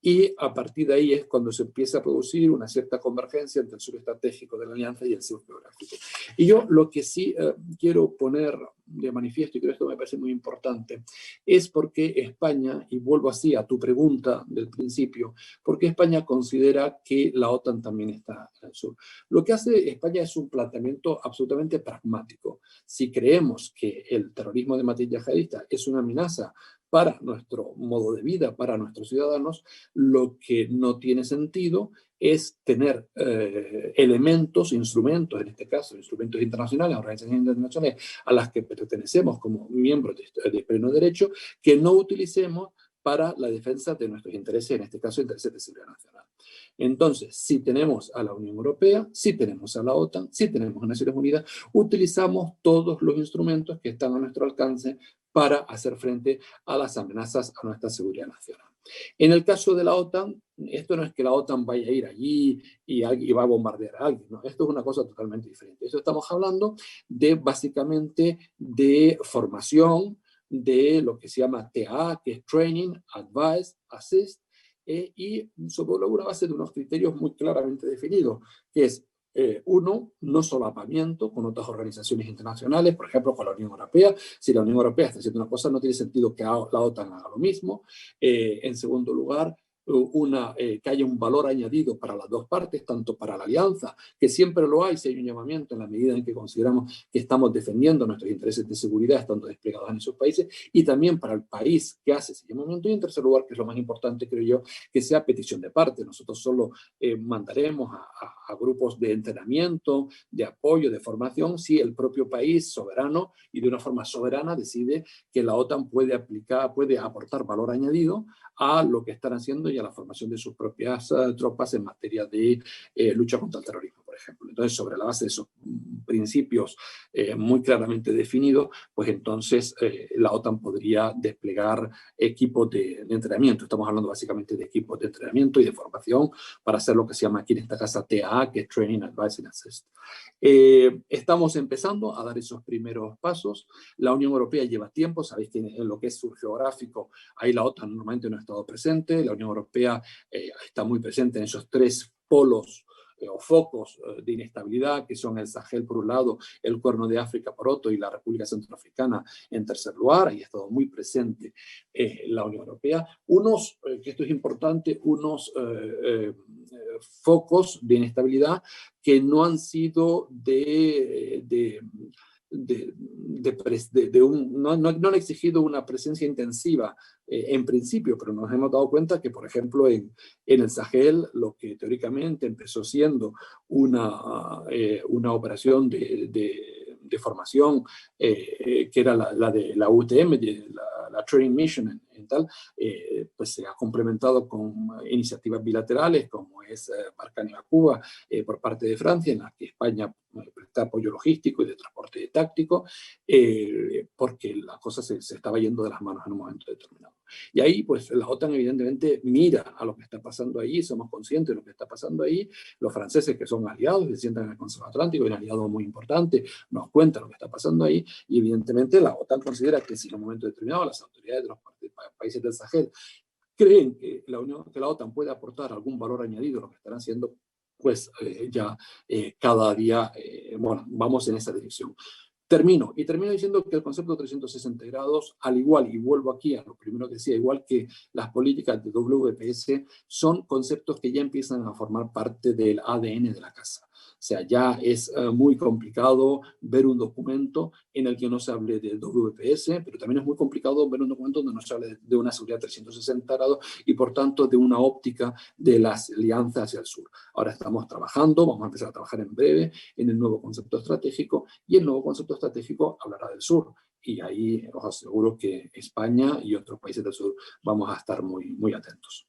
Y a partir de ahí es cuando se empieza a producir una cierta convergencia entre el sur estratégico de la alianza y el sur geográfico. Y yo lo que sí quiero poner de manifiesto, y creo que esto me parece muy importante, es porque España, y vuelvo así a tu pregunta del principio, porque España considera que la OTAN también está en el sur. Lo que hace España es un planteamiento absolutamente pragmático. Si creemos que el terrorismo de matriz yihadista es una amenaza para nuestro modo de vida, para nuestros ciudadanos, lo que no tiene sentido es tener elementos, instrumentos, en este caso, instrumentos internacionales, organizaciones internacionales a las que pertenecemos como miembros de pleno derecho, que no utilicemos para la defensa de nuestros intereses, en este caso, intereses de seguridad nacional. Entonces, si tenemos a la Unión Europea, si tenemos a la OTAN, si tenemos a Naciones Unidas, utilizamos todos los instrumentos que están a nuestro alcance para hacer frente a las amenazas a nuestra seguridad nacional. En el caso de la OTAN, esto no es que la OTAN vaya a ir allí y va a bombardear a alguien, ¿no? Esto es una cosa totalmente diferente. Esto estamos hablando de básicamente de formación, de lo que se llama TA, que es Training, Advice, Assist, y sobre una base de unos criterios muy claramente definidos, que es uno, no solapamiento con otras organizaciones internacionales, por ejemplo, con la Unión Europea. Si la Unión Europea está haciendo una cosa, no tiene sentido que la OTAN haga lo mismo. En segundo lugar, que haya un valor añadido para las dos partes, tanto para la alianza, que siempre lo hay, si hay un llamamiento en la medida en que consideramos que estamos defendiendo nuestros intereses de seguridad estando desplegados en esos países, y también para el país que hace ese llamamiento. Y en tercer lugar, que es lo más importante, creo yo, que sea petición de parte. Nosotros solo mandaremos a grupos de entrenamiento, de apoyo, de formación, si el propio país soberano y de una forma soberana decide que la OTAN puede aportar valor añadido a lo que están haciendo y a la formación de sus propias tropas en materia de lucha contra el terrorismo, por ejemplo. Entonces, sobre la base de esos principios muy claramente definidos, pues entonces la OTAN podría desplegar equipos de entrenamiento. Estamos hablando básicamente de equipos de entrenamiento y de formación para hacer lo que se llama aquí en esta casa TA, que es Training, Advice and Assist. Estamos empezando a dar esos primeros pasos. La Unión Europea lleva tiempo, sabéis que en lo que es su geográfico, ahí la OTAN normalmente no ha estado presente. La Unión Europea está muy presente en esos tres polos o focos de inestabilidad, que son el Sahel por un lado, el Cuerno de África por otro y la República Centroafricana en tercer lugar. Ahí ha estado muy presente la Unión Europea. Que esto es importante, unos focos de inestabilidad que no han sido no han exigido una presencia intensiva en principio, pero nos hemos dado cuenta que, por ejemplo, en el Sahel, lo que teóricamente empezó siendo una operación de formación, que era la de la UTM, la Training Mission en tal, pues se ha complementado con iniciativas bilaterales, como es Barkhane-Cuba por parte de Francia, en la que España presta apoyo logístico y de transporte táctico, porque la cosa se estaba yendo de las manos en un momento determinado. Y ahí, pues, la OTAN evidentemente mira a lo que está pasando ahí, somos conscientes de lo que está pasando ahí. Los franceses, que son aliados, se sientan en el Consejo Atlántico, un aliado muy importante, nos cuentan lo que está pasando ahí, y evidentemente la OTAN considera que si en un momento determinado las autoridades de los países del Sahel creen que la OTAN puede aportar algún valor añadido a lo que están haciendo, pues cada día, vamos en esa dirección. Termino diciendo que el concepto de 360 grados, al igual, y vuelvo aquí a lo primero que decía, igual que las políticas de WPS, son conceptos que ya empiezan a formar parte del ADN de la casa. O sea, ya es muy complicado ver un documento en el que no se hable del WPS, pero también es muy complicado ver un documento donde no se hable de una seguridad 360 grados y, por tanto, de una óptica de las alianzas hacia el sur. Ahora estamos trabajando, vamos a empezar a trabajar en breve en el nuevo concepto estratégico, y el nuevo concepto estratégico hablará del sur. Y ahí os aseguro que España y otros países del sur vamos a estar muy, muy atentos.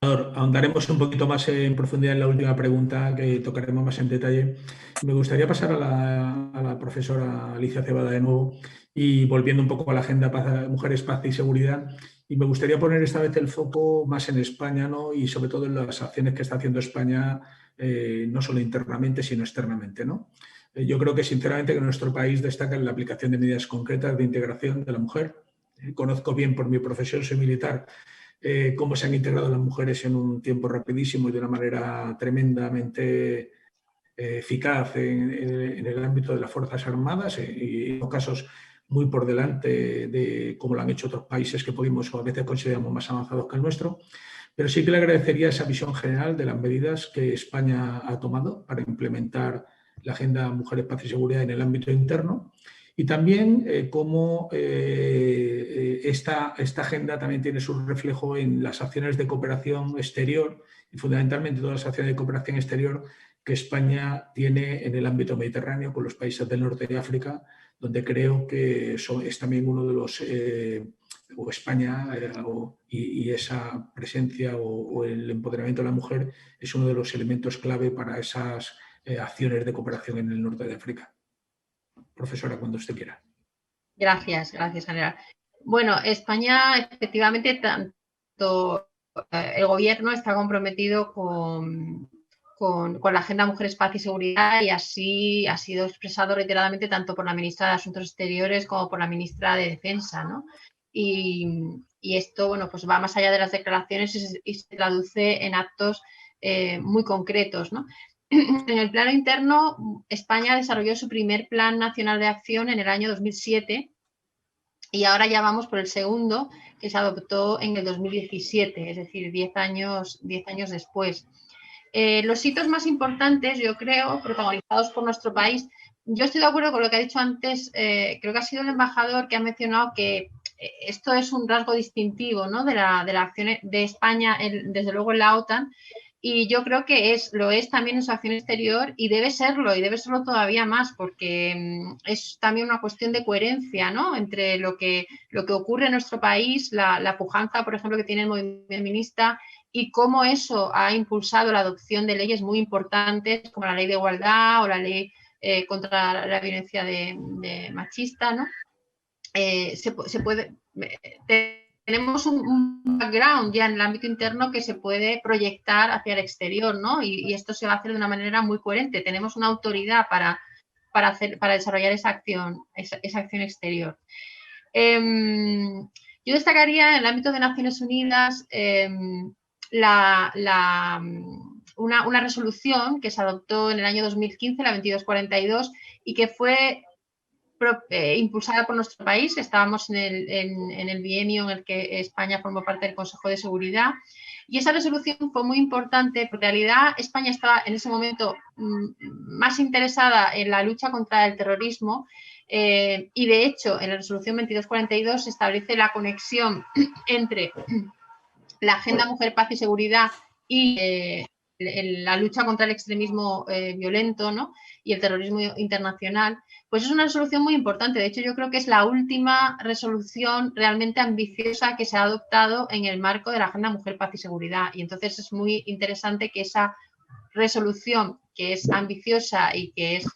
Ahondaremos un poquito más en profundidad en la última pregunta, que tocaremos más en detalle. Me gustaría pasar a la profesora Alicia Cebada de nuevo, y volviendo un poco a la agenda Mujeres, Paz y Seguridad. Y me gustaría poner esta vez el foco más en España, ¿no? Y sobre todo en las acciones que está haciendo España, no solo internamente, sino externamente, ¿no? Yo creo que, sinceramente, que nuestro país destaca en la aplicación de medidas concretas de integración de la mujer. Conozco bien, por mi profesión, soy militar, cómo se han integrado las mujeres en un tiempo rapidísimo y de una manera tremendamente eficaz en el ámbito de las Fuerzas Armadas, y en casos muy por delante de cómo lo han hecho otros países que podemos o a veces consideramos más avanzados que el nuestro. Pero sí que le agradecería esa visión general de las medidas que España ha tomado para implementar la Agenda Mujeres, Paz y Seguridad en el ámbito interno. Y también cómo esta agenda también tiene su reflejo en las acciones de cooperación exterior, y fundamentalmente todas las acciones de cooperación exterior que España tiene en el ámbito mediterráneo con los países del norte de África, donde creo que es también uno de los, o España y esa presencia o el empoderamiento de la mujer es uno de los elementos clave para esas acciones de cooperación en el norte de África. Profesora, cuando usted quiera. Gracias, general. Bueno, España, efectivamente, tanto el gobierno está comprometido con la Agenda Mujeres, Paz y Seguridad, y así ha sido expresado reiteradamente tanto por la ministra de Asuntos Exteriores como por la ministra de Defensa, ¿no? Y esto, bueno, pues va más allá de las declaraciones y se traduce en actos muy concretos, ¿no? En el plano interno, España desarrolló su primer Plan Nacional de Acción en el año 2007 y ahora ya vamos por el segundo, que se adoptó en el 2017, es decir, 10 años después. Los hitos más importantes, yo creo, protagonizados por nuestro país, yo estoy de acuerdo con lo que ha dicho antes, creo que ha sido el embajador que ha mencionado que esto es un rasgo distintivo, ¿no?, de la acción de España, desde luego en la OTAN, y yo creo que lo es también en su acción exterior y debe serlo todavía más, porque es también una cuestión de coherencia, ¿no?, entre lo que ocurre en nuestro país, la pujanza, por ejemplo, que tiene el movimiento feminista, y cómo eso ha impulsado la adopción de leyes muy importantes como la ley de igualdad o la ley contra la violencia de machista, ¿no? Tenemos un background ya en el ámbito interno que se puede proyectar hacia el exterior, ¿no? Y esto se va a hacer de una manera muy coherente. Tenemos una autoridad para desarrollar esa acción exterior. Yo destacaría en el ámbito de Naciones Unidas una resolución que se adoptó en el año 2015, la 2242, y que fue impulsada por nuestro país. Estábamos en el bienio en el que España formó parte del Consejo de Seguridad, y esa resolución fue muy importante porque en realidad España estaba en ese momento más interesada en la lucha contra el terrorismo, y de hecho en la resolución 2242 se establece la conexión entre la Agenda Mujer, Paz y Seguridad y la lucha contra el extremismo violento, ¿no?, y el terrorismo internacional. Pues es una resolución muy importante. De hecho, yo creo que es la última resolución realmente ambiciosa que se ha adoptado en el marco de la Agenda Mujer, Paz y Seguridad. Y entonces es muy interesante que esa resolución, que es ambiciosa y que es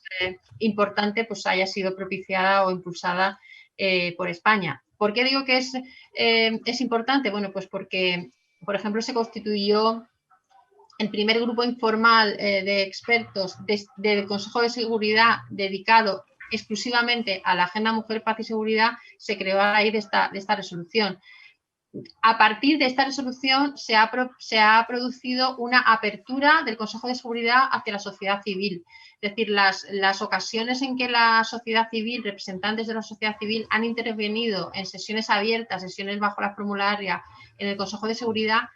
importante, pues haya sido propiciada o impulsada por España. ¿Por qué digo que es importante? Bueno, pues porque, por ejemplo, se constituyó el primer grupo informal de expertos del Consejo de Seguridad dedicado exclusivamente a la Agenda Mujer, Paz y Seguridad. Se creó a raíz de esta resolución. A partir de esta resolución se ha producido una apertura del Consejo de Seguridad hacia la sociedad civil. Es decir, las ocasiones en que la sociedad civil, representantes de la sociedad civil, han intervenido en sesiones abiertas, sesiones bajo la formularia en el Consejo de Seguridad,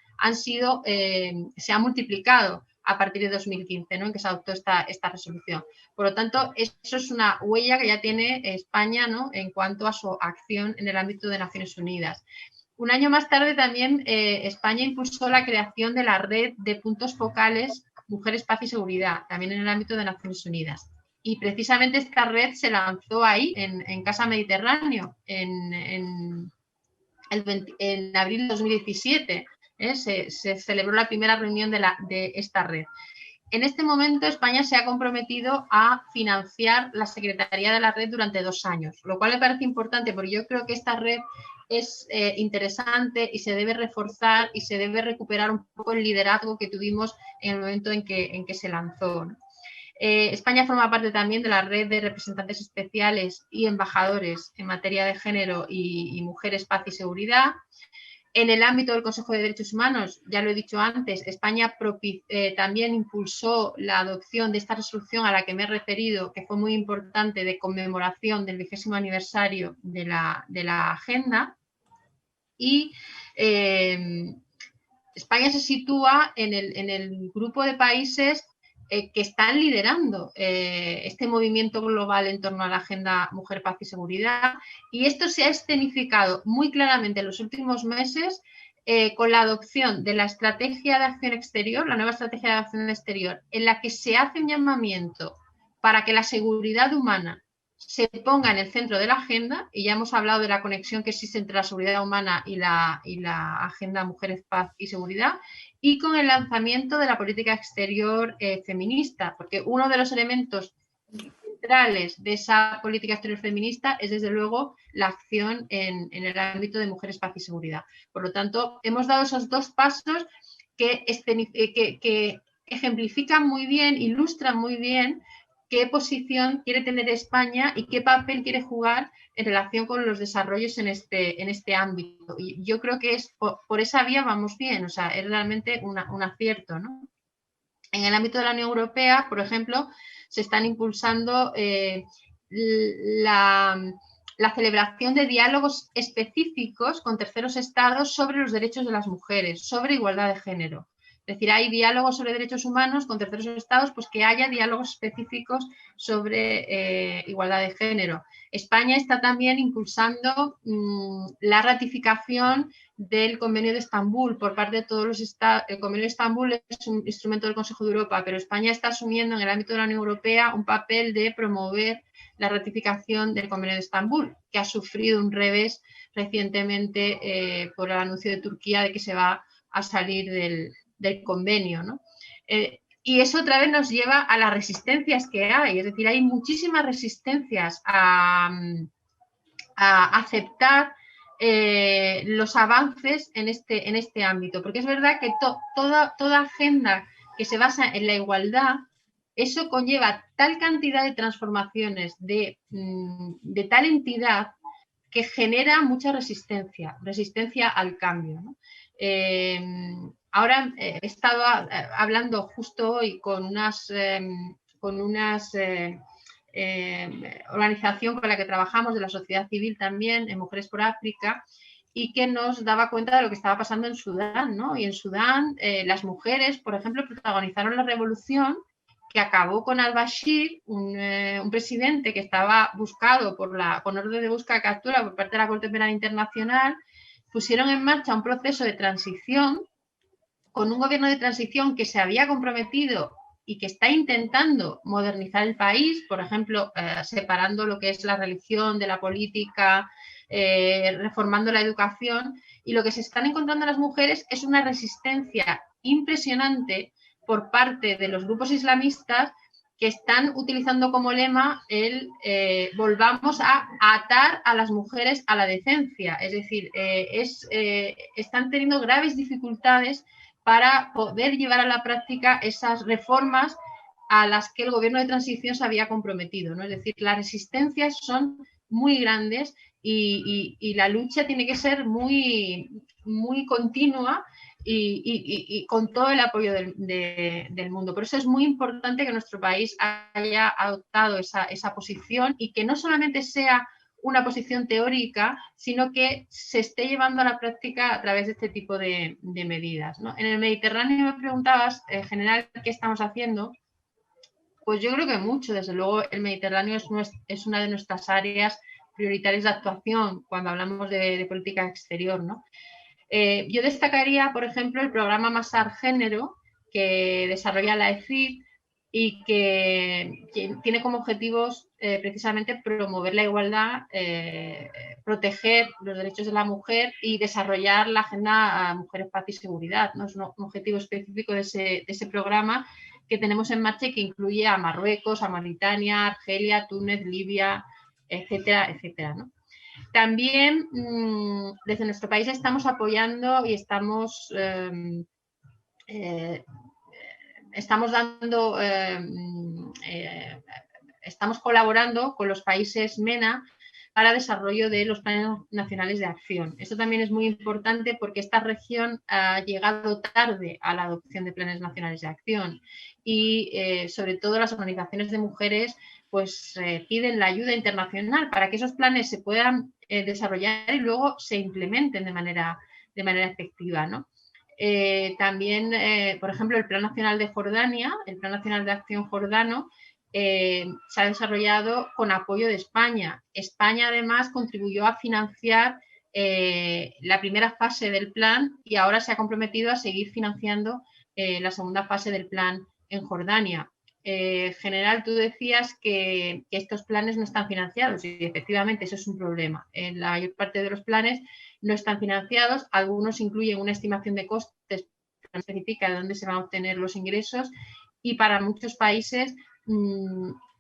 se ha multiplicado a partir de 2015, ¿no?, en que se adoptó esta resolución. Por lo tanto, eso es una huella que ya tiene España, ¿no?, en cuanto a su acción en el ámbito de Naciones Unidas. Un año más tarde también España impulsó la creación de la red de puntos focales Mujeres, Paz y Seguridad, también en el ámbito de Naciones Unidas. Y precisamente esta red se lanzó ahí, en Casa Mediterráneo, en abril de 2017. Se celebró la primera reunión de esta red. En este momento España se ha comprometido a financiar la Secretaría de la Red durante 2 años, lo cual me parece importante porque yo creo que esta red es interesante y se debe reforzar y se debe recuperar un poco el liderazgo que tuvimos en el momento en que se lanzó, ¿no? España forma parte también de la red de representantes especiales y embajadores en materia de género y mujeres, paz y seguridad. En el ámbito del Consejo de Derechos Humanos, ya lo he dicho antes, España también impulsó la adopción de esta resolución a la que me he referido, que fue muy importante, de conmemoración del 20º aniversario de la agenda. Y España se sitúa en el grupo de países que están liderando este movimiento global en torno a la Agenda Mujer, Paz y Seguridad, y esto se ha escenificado muy claramente en los últimos meses con la adopción de la Estrategia de Acción Exterior, la nueva Estrategia de Acción Exterior, en la que se hace un llamamiento para que la seguridad humana se ponga en el centro de la agenda, y ya hemos hablado de la conexión que existe entre la seguridad humana y la agenda Mujeres, Paz y Seguridad, y con el lanzamiento de la política exterior feminista, porque uno de los elementos centrales de esa política exterior feminista es, desde luego, la acción en el ámbito de Mujeres, Paz y Seguridad. Por lo tanto, hemos dado esos dos pasos que ejemplifican muy bien, ilustran muy bien qué posición quiere tener España y qué papel quiere jugar en relación con los desarrollos en este ámbito. Y yo creo que es por esa vía vamos bien, o sea, es realmente un acierto, ¿no? En el ámbito de la Unión Europea, por ejemplo, se están impulsando la celebración de diálogos específicos con terceros estados sobre los derechos de las mujeres, sobre igualdad de género. Es decir, hay diálogos sobre derechos humanos con terceros estados, pues que haya diálogos específicos sobre igualdad de género. España está también impulsando la ratificación del Convenio de Estambul por parte de todos los estados. El Convenio de Estambul es un instrumento del Consejo de Europa, pero España está asumiendo en el ámbito de la Unión Europea un papel de promover la ratificación del Convenio de Estambul, que ha sufrido un revés recientemente por el anuncio de Turquía de que se va a salir del convenio, ¿no? Y eso otra vez nos lleva a las resistencias que hay, es decir, hay muchísimas resistencias a aceptar los avances en este ámbito, porque es verdad que toda agenda que se basa en la igualdad, eso conlleva tal cantidad de transformaciones de tal entidad que genera mucha resistencia al cambio, ¿no? Ahora he estado hablando justo hoy con unas organización con la que trabajamos, de la sociedad civil también, en Mujeres por África, y que nos daba cuenta de lo que estaba pasando en Sudán, ¿no? Y en Sudán las mujeres, por ejemplo, protagonizaron la revolución que acabó con al-Bashir, un presidente que estaba buscado con orden de busca y captura por parte de la Corte Penal Internacional. Pusieron en marcha un proceso de transición con un gobierno de transición que se había comprometido y que está intentando modernizar el país, por ejemplo, separando lo que es la religión de la política, reformando la educación, y lo que se están encontrando las mujeres es una resistencia impresionante por parte de los grupos islamistas que están utilizando como lema el volvamos a atar a las mujeres a la decencia. Es decir, están teniendo graves dificultades para poder llevar a la práctica esas reformas a las que el gobierno de transición se había comprometido, ¿no? Es decir, las resistencias son muy grandes y la lucha tiene que ser muy, muy continua y con todo el apoyo del mundo. Por eso es muy importante que nuestro país haya adoptado esa posición y que no solamente sea una posición teórica, sino que se esté llevando a la práctica a través de este tipo de medidas, ¿no? En el Mediterráneo me preguntabas, en general, ¿qué estamos haciendo? Pues yo creo que mucho. Desde luego, el Mediterráneo es una de nuestras áreas prioritarias de actuación cuando hablamos de política exterior, ¿no? Yo destacaría, por ejemplo, el programa Masar Género, que desarrolla la EFID y que tiene como objetivos precisamente promover la igualdad, proteger los derechos de la mujer y desarrollar la agenda Mujeres, Paz y Seguridad, ¿no? Es un objetivo específico de ese programa que tenemos en marcha y que incluye a Marruecos, a Mauritania, Argelia, Túnez, Libia, etcétera, etcétera, ¿no? También desde nuestro país estamos apoyando y estamos colaborando con los países MENA para desarrollo de los planes nacionales de acción. Esto también es muy importante porque esta región ha llegado tarde a la adopción de planes nacionales de acción y sobre todo las organizaciones de mujeres pues piden la ayuda internacional para que esos planes se puedan desarrollar y luego se implementen de manera efectiva, ¿no? También, por ejemplo, el Plan Nacional de Jordania, el Plan Nacional de Acción Jordano, se ha desarrollado con apoyo de España. España, además, contribuyó a financiar la primera fase del plan y ahora se ha comprometido a seguir financiando la segunda fase del plan en Jordania. General, tú decías que estos planes no están financiados y efectivamente eso es un problema. En la mayor parte de los planes no están financiados, algunos incluyen una estimación de costes, que no especifica de dónde se van a obtener los ingresos y para muchos países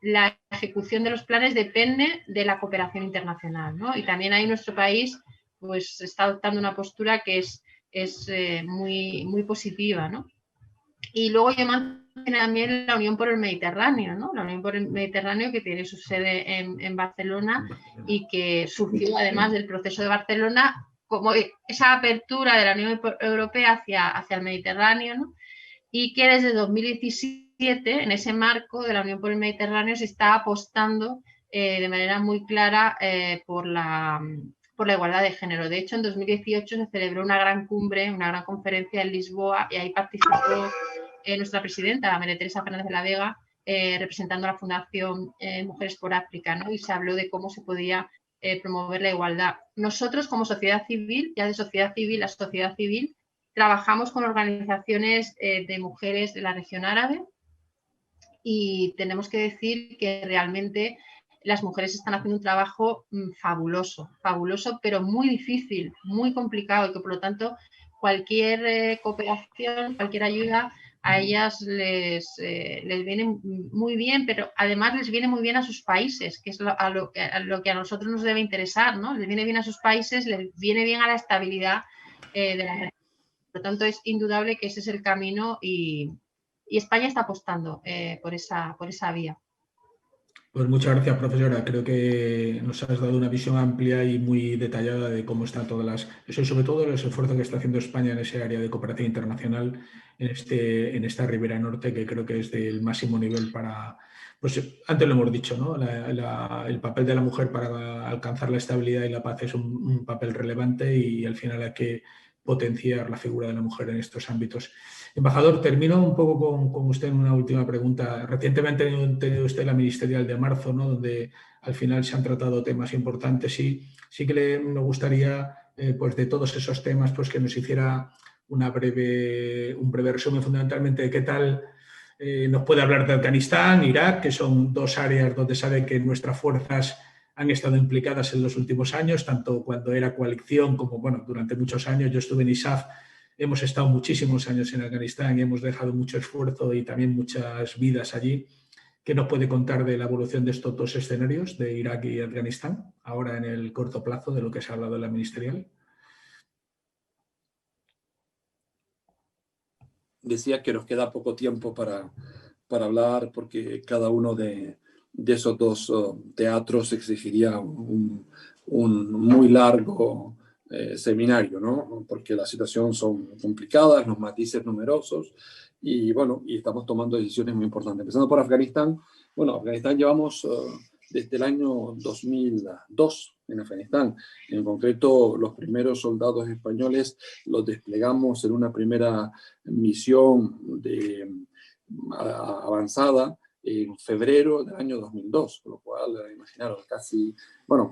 la ejecución de los planes depende de la cooperación internacional, ¿no? Y también ahí nuestro país pues está adoptando una postura que es muy positiva, ¿no? Y luego yo mencioné también la Unión por el Mediterráneo, ¿no? La Unión por el Mediterráneo que tiene su sede en Barcelona y que surgió además del proceso de Barcelona como esa apertura de la Unión Europea hacia el Mediterráneo, ¿no? Y que desde 2017, en ese marco de la Unión por el Mediterráneo, se está apostando de manera muy clara por la igualdad de género. De hecho, en 2018 se celebró una gran cumbre, una gran conferencia en Lisboa y ahí participó nuestra presidenta, María Teresa Fernández de la Vega, representando a la Fundación Mujeres por África, ¿no? Y se habló de cómo se podía promover la igualdad. Nosotros, como sociedad civil, ya de sociedad civil a sociedad civil, trabajamos con organizaciones de mujeres de la región árabe y tenemos que decir que realmente las mujeres están haciendo un trabajo fabuloso, pero muy difícil, muy complicado y que por lo tanto cualquier cooperación, cualquier ayuda a ellas les viene muy bien, pero además les viene muy bien a sus países, que es lo que a nosotros nos debe interesar, ¿no? Les viene bien a sus países, les viene bien a la estabilidad de la región. Por lo tanto, es indudable que ese es el camino y España está apostando por esa vía. Pues muchas gracias, profesora. Creo que nos has dado una visión amplia y muy detallada de cómo están eso y sobre todo los esfuerzos que está haciendo España en ese área de cooperación internacional, en esta Ribera Norte, que creo que es del máximo nivel para, pues antes lo hemos dicho, ¿no? El papel de la mujer para alcanzar la estabilidad y la paz es un papel relevante y al final hay que potenciar la figura de la mujer en estos ámbitos. Embajador, termino un poco con usted en una última pregunta. Recientemente ha tenido usted la ministerial de marzo, ¿no? Donde al final se han tratado temas importantes y sí que me gustaría, pues de todos esos temas, pues que nos hiciera un breve resumen fundamentalmente de qué tal nos puede hablar de Afganistán, Irak, que son dos áreas donde sabe que nuestras fuerzas han estado implicadas en los últimos años, tanto cuando era coalición como, bueno, durante muchos años. Yo estuve en ISAF. Hemos estado muchísimos años en Afganistán y hemos dejado mucho esfuerzo y también muchas vidas allí. ¿Qué nos puede contar de la evolución de estos dos escenarios, de Irak y Afganistán, ahora en el corto plazo de lo que se ha hablado en la ministerial? Decía que nos queda poco tiempo para hablar porque cada uno de esos dos teatros exigiría un muy largo seminario, ¿no? Porque las situaciones son complicadas, los matices numerosos y bueno, y estamos tomando decisiones muy importantes. Empezando por Afganistán. Bueno, Afganistán llevamos desde el año 2002 en Afganistán. En concreto, los primeros soldados españoles los desplegamos en una primera misión avanzada en febrero del año 2002, con lo cual, imaginaros,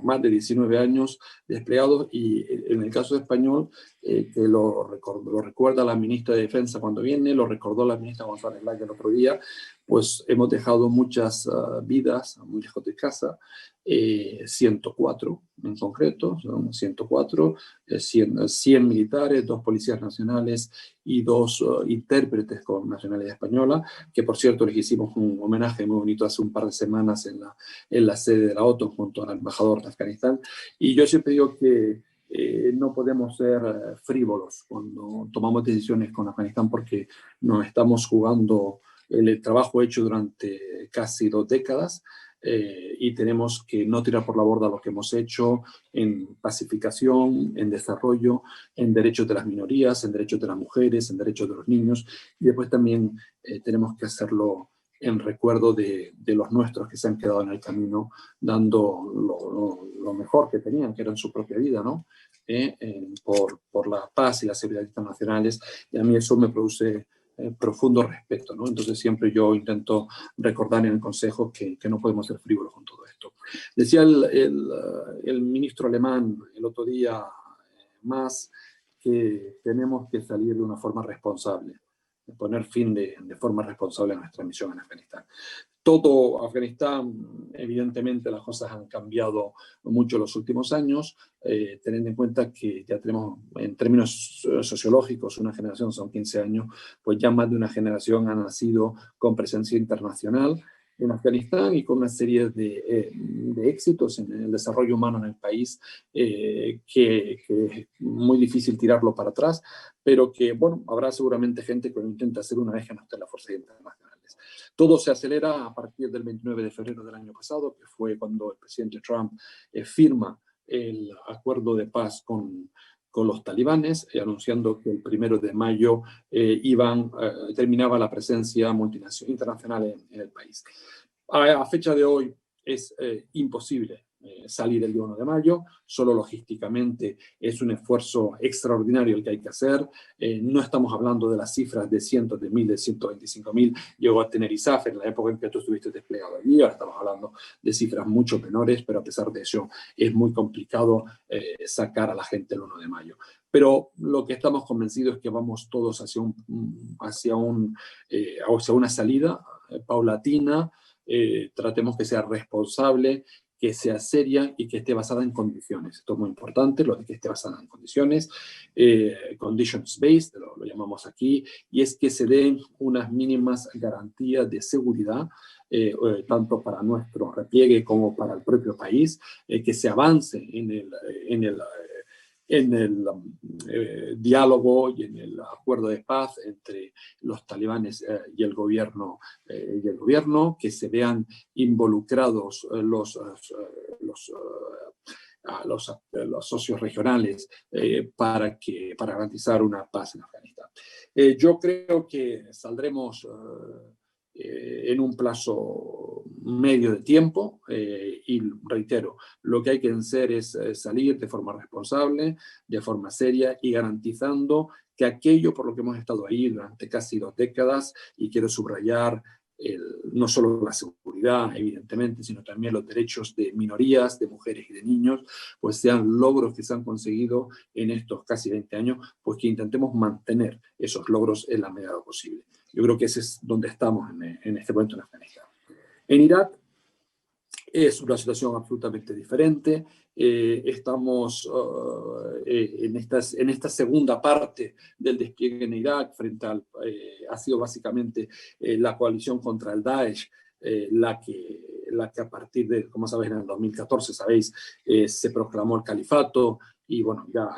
más de 19 años desplegados, y en el caso español, que lo recuerda la ministra de Defensa cuando viene, lo recordó la ministra González Laya el otro día, pues hemos dejado muchas vidas muy lejos de casa, 104 en concreto, son 104, 100 militares, 2 policías nacionales y 2 intérpretes con nacionalidad española, que por cierto les hicimos un homenaje muy bonito hace un par de semanas en la sede de la OTAN junto al embajador de Afganistán. Y yo siempre digo que no podemos ser frívolos cuando tomamos decisiones con Afganistán porque nos estamos jugando el trabajo hecho durante casi 2 décadas. Y tenemos que no tirar por la borda lo que hemos hecho en pacificación, en desarrollo, en derechos de las minorías, en derechos de las mujeres, en derechos de los niños, y después también tenemos que hacerlo en recuerdo de los nuestros que se han quedado en el camino dando lo mejor que tenían, que era su propia vida, ¿no? Por la paz y la seguridad internacionales, y a mí eso me produce profundo respeto, ¿no? Entonces siempre yo intento recordar en el Consejo que no podemos ser frívolos con todo esto. Decía el ministro alemán el otro día más que tenemos que salir de una forma responsable poner fin de forma responsable a nuestra misión en Afganistán. Todo Afganistán, evidentemente las cosas han cambiado mucho en los últimos años, teniendo en cuenta que ya tenemos, en términos sociológicos, una generación, son 15 años, pues ya más de una generación ha nacido con presencia internacional en Afganistán y con una serie de éxitos en el desarrollo humano en el país que es muy difícil tirarlo para atrás, pero que, bueno, habrá seguramente gente que lo intenta hacer una vez que no esté en las fuerzas internacionales. Todo se acelera a partir del 29 de febrero del año pasado, que fue cuando el presidente Trump firma el acuerdo de paz con los talibanes, anunciando que el 1 de mayo terminaba la presencia internacional en el país. A fecha de hoy es imposible salir el día 1 de mayo, solo logísticamente es un esfuerzo extraordinario el que hay que hacer. No estamos hablando de las cifras de cientos de miles, 125.000 llegó a tener ISAF en la época en que tú estuviste desplegado allí, ahora estamos hablando de cifras mucho menores, pero a pesar de eso es muy complicado sacar a la gente el 1 de mayo. Pero lo que estamos convencidos es que vamos todos hacia una salida paulatina. Tratemos que sea responsable, que sea seria y que esté basada en condiciones. Esto es muy importante, lo de que esté basada en condiciones, conditions-based, lo llamamos aquí, y es que se den unas mínimas garantías de seguridad, tanto para nuestro repliegue como para el propio país, que se avance en el diálogo y en el acuerdo de paz entre los talibanes y el gobierno, que se vean involucrados los socios regionales para garantizar una paz en Afganistán. Yo creo que saldremos en un plazo medio de tiempo y reitero, lo que hay que hacer es salir de forma responsable, de forma seria y garantizando que aquello por lo que hemos estado ahí durante casi 2 décadas, y quiero subrayar no solo la seguridad, evidentemente, sino también los derechos de minorías, de mujeres y de niños, pues sean logros que se han conseguido en estos casi 20 años, pues que intentemos mantener esos logros en la medida de lo posible. Yo creo que ese es donde estamos en este momento en Afganistán. En Irak es una situación absolutamente diferente. Estamos en esta segunda parte del despliegue en Irak ha sido básicamente la coalición contra el Daesh, la que a partir de, como sabéis, en el 2014, sabéis, se proclamó el califato y bueno, ya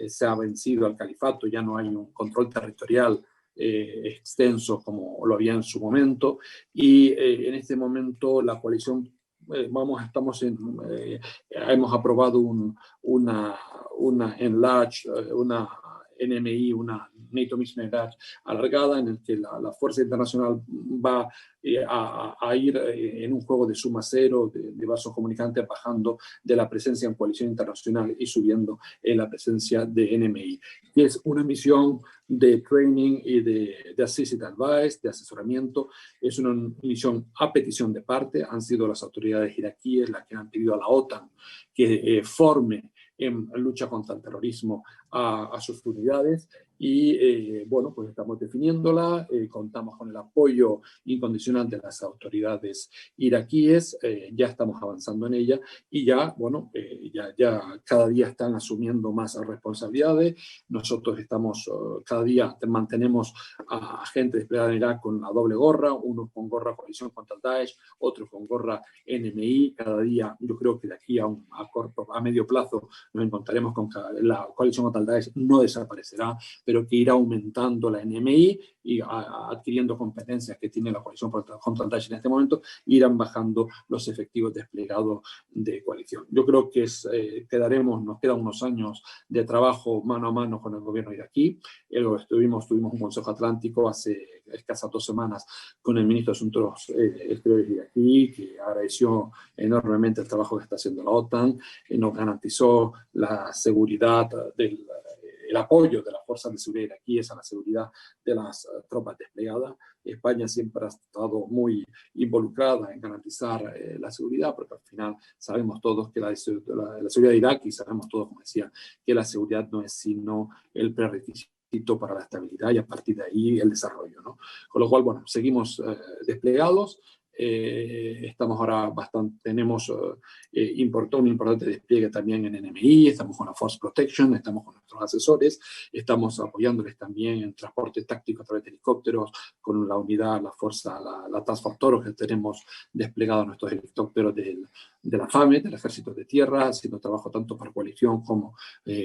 se ha vencido al califato, ya no hay un control territorial extenso como lo había en su momento, y en este momento la coalición hemos aprobado una NMI, una NATO Mission Enlarged alargada, en el que la fuerza internacional va a ir en un juego de suma cero, de vasos comunicantes, bajando de la presencia en coalición internacional y subiendo en la presencia de NMI, que es una misión de training y de assisted advice, de asesoramiento. Es una misión a petición de parte. Han sido las autoridades iraquíes las que han pedido a la OTAN que forme en lucha contra el terrorismo a sus unidades, y bueno, pues estamos definiéndola, contamos con el apoyo incondicional de las autoridades iraquíes, ya estamos avanzando en ella, y ya, bueno, ya cada día están asumiendo más responsabilidades. Nosotros cada día mantenemos a gente desplegada en Irak con la doble gorra, unos con gorra coalición contra el Daesh, otros con gorra NMI. Cada día, yo creo que de aquí a medio plazo nos encontraremos con que la coalición contra el Daesh no desaparecerá, pero que irá aumentando la NMI y adquiriendo competencias que tiene la coalición contra el Daesh en este momento, irán bajando los efectivos desplegados de coalición. Yo creo que nos quedan unos años de trabajo mano a mano con el gobierno iraquí. Tuvimos un Consejo Atlántico hace escasas 2 semanas con el ministro de Asuntos Exteriores iraquí, que agradeció enormemente el trabajo que está haciendo la OTAN, nos garantizó la seguridad el apoyo de las fuerzas de seguridad iraquíes a la seguridad de las tropas desplegadas. España siempre ha estado muy involucrada en garantizar la seguridad, porque al final sabemos todos que la seguridad de Irak, y sabemos todos, como decía, que la seguridad no es sino el prerequisito ejército para la estabilidad y a partir de ahí el desarrollo, ¿no? Con lo cual, bueno, seguimos desplegados. Estamos ahora tenemos un importante despliegue también en NMI, estamos con la Force Protection, estamos con nuestros asesores, estamos apoyándoles también en transporte táctico a través de helicópteros, con la unidad, la fuerza, la Task Force Toro, que tenemos desplegados nuestros helicópteros de la FAME, del Ejército de Tierra, haciendo trabajo tanto para coalición como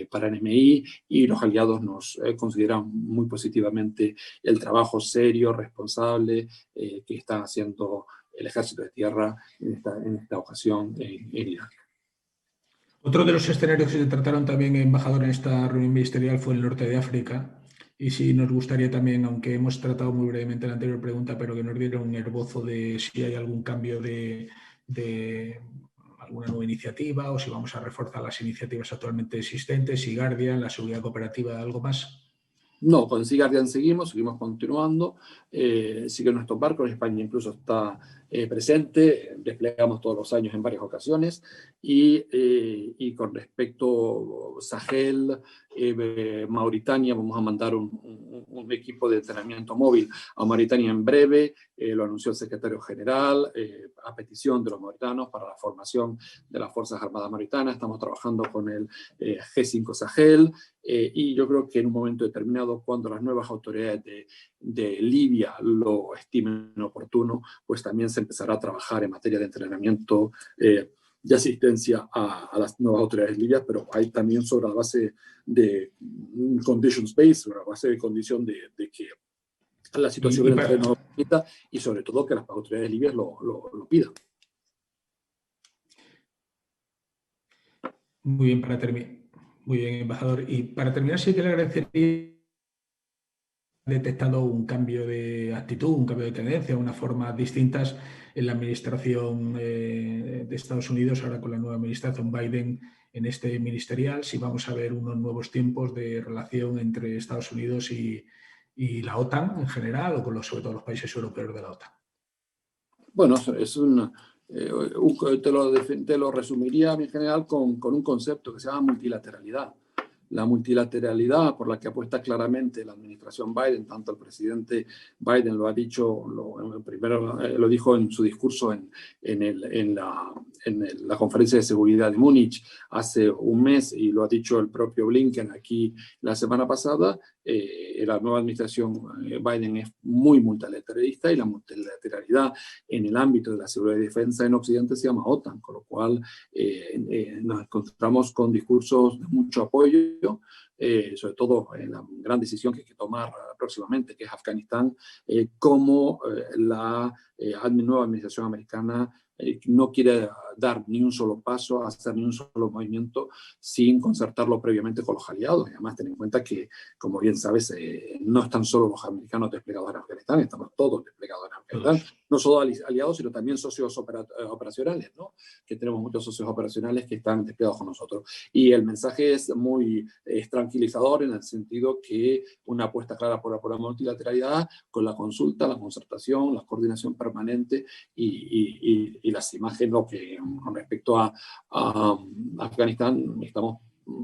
para NMI, y los aliados nos consideran muy positivamente el trabajo serio, responsable que están haciendo el Ejército de Tierra en esta ocasión en Irak. Otro de los escenarios que se trataron también, embajador, en esta reunión ministerial fue el norte de África. Y sí nos gustaría también, aunque hemos tratado muy brevemente la anterior pregunta, pero que nos diera un esbozo de si hay algún cambio de alguna nueva iniciativa o si vamos a reforzar las iniciativas actualmente existentes, si Guardian, la seguridad cooperativa, algo más. No, con Sea Guardian seguimos continuando. Sigue nuestros barcos, España incluso está presente, desplegamos todos los años en varias ocasiones. Y con respecto a Sahel, Mauritania, vamos a mandar un equipo de entrenamiento móvil a Mauritania en breve. Lo anunció el secretario general a petición de los mauritanos para la formación de las Fuerzas Armadas Mauritanas. Estamos trabajando con el G5 Sahel. Y yo creo que en un momento determinado, cuando las nuevas autoridades de Libia lo estimen oportuno, pues también se empezará a trabajar en materia de entrenamiento de asistencia a las nuevas autoridades libias, pero hay también sobre la base de conditions-based, sobre la base de condición de que la situación en el terreno lo permita y sobre todo que las autoridades libias lo pidan. Muy bien, muy bien, embajador. Y para terminar, sí que le agradecería detectado un cambio de actitud, un cambio de tendencia, unas formas distintas en la administración de Estados Unidos, ahora con la nueva administración Biden en este ministerial, si vamos a ver unos nuevos tiempos de relación entre Estados Unidos y la OTAN en general, o sobre todo los países europeos de la OTAN. Bueno, es te lo resumiría en general con un concepto que se llama multilateralidad. La multilateralidad por la que apuesta claramente la administración Biden, tanto el presidente Biden lo ha dicho, primero lo dijo en su discurso en la conferencia de seguridad de Múnich hace un mes, y lo ha dicho el propio Blinken aquí la semana pasada. La nueva administración Biden es muy multilateralista, y la multilateralidad en el ámbito de la seguridad y defensa en Occidente se llama OTAN, con lo cual nos encontramos con discursos de mucho apoyo, sobre todo en la gran decisión que hay que tomar próximamente, que es Afganistán, como la nueva administración americana no quiere dar ni un solo paso, hacer ni un solo movimiento sin concertarlo previamente con los aliados. Y además, ten en cuenta que, como bien sabes, no están solo los americanos desplegados en Afganistán, estamos todos desplegados en Afganistán. No solo aliados, sino también socios operacionales, ¿no? Que tenemos muchos socios operacionales que están desplegados con nosotros. Y el mensaje es muy tranquilizador, en el sentido que una apuesta clara por la multilateralidad, con la consulta, la concertación, la coordinación permanente y las imágenes, ¿no? Que con respecto a Afganistán estamos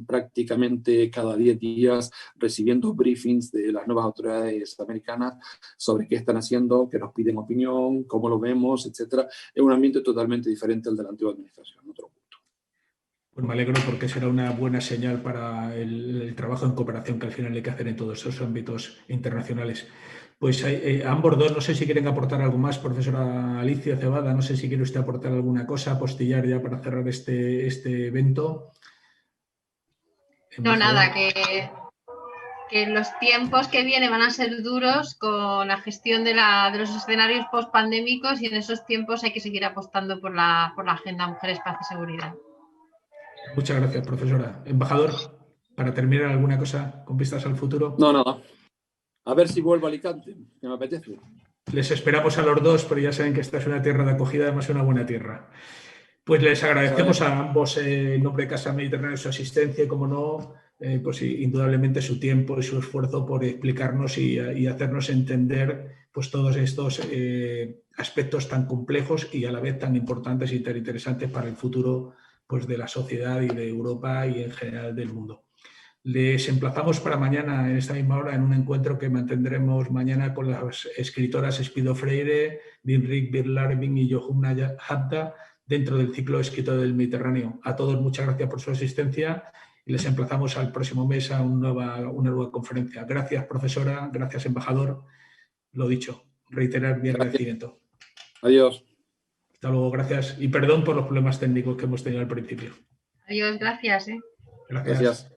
prácticamente cada 10 días recibiendo briefings de las nuevas autoridades americanas sobre qué están haciendo, qué nos piden opinión, cómo lo vemos, etc. Es un ambiente totalmente diferente al de la antigua administración, otro punto. Pues me alegro, porque será una buena señal para el trabajo en cooperación que al final hay que hacer en todos esos ámbitos internacionales. Pues ambos dos, no sé si quieren aportar algo más, profesora Alicia Cebada, no sé si quiere usted aportar alguna cosa, apostillar ya para cerrar este evento. No, nada, que los tiempos que vienen van a ser duros con la gestión de los escenarios post-pandémicos, y en esos tiempos hay que seguir apostando por la agenda Mujeres, Paz y Seguridad. Muchas gracias, profesora. Embajador, para terminar, ¿alguna cosa con vistas al futuro? No, nada. A ver si vuelvo a Alicante, que me apetece. Les esperamos a los dos, pero ya saben que esta es una tierra de acogida, además una buena tierra. Pues les agradecemos a ambos en nombre de Casa Mediterráneo su asistencia y, como no, pues indudablemente su tiempo y su esfuerzo por explicarnos y hacernos entender pues todos estos aspectos tan complejos y a la vez tan importantes y tan interesantes para el futuro pues de la sociedad y de Europa y en general del mundo. Les emplazamos para mañana, en esta misma hora, en un encuentro que mantendremos mañana con las escritoras Espido Freire, Dinrik Birlarvin y Yohumna Hadda, dentro del ciclo Escritor del Mediterráneo. A todos muchas gracias por su asistencia y les emplazamos al próximo mes a una nueva conferencia. Gracias, profesora, gracias, embajador. Lo dicho, reiterar mi agradecimiento. Adiós. Hasta luego, gracias. Y perdón por los problemas técnicos que hemos tenido al principio. Adiós, gracias. Gracias.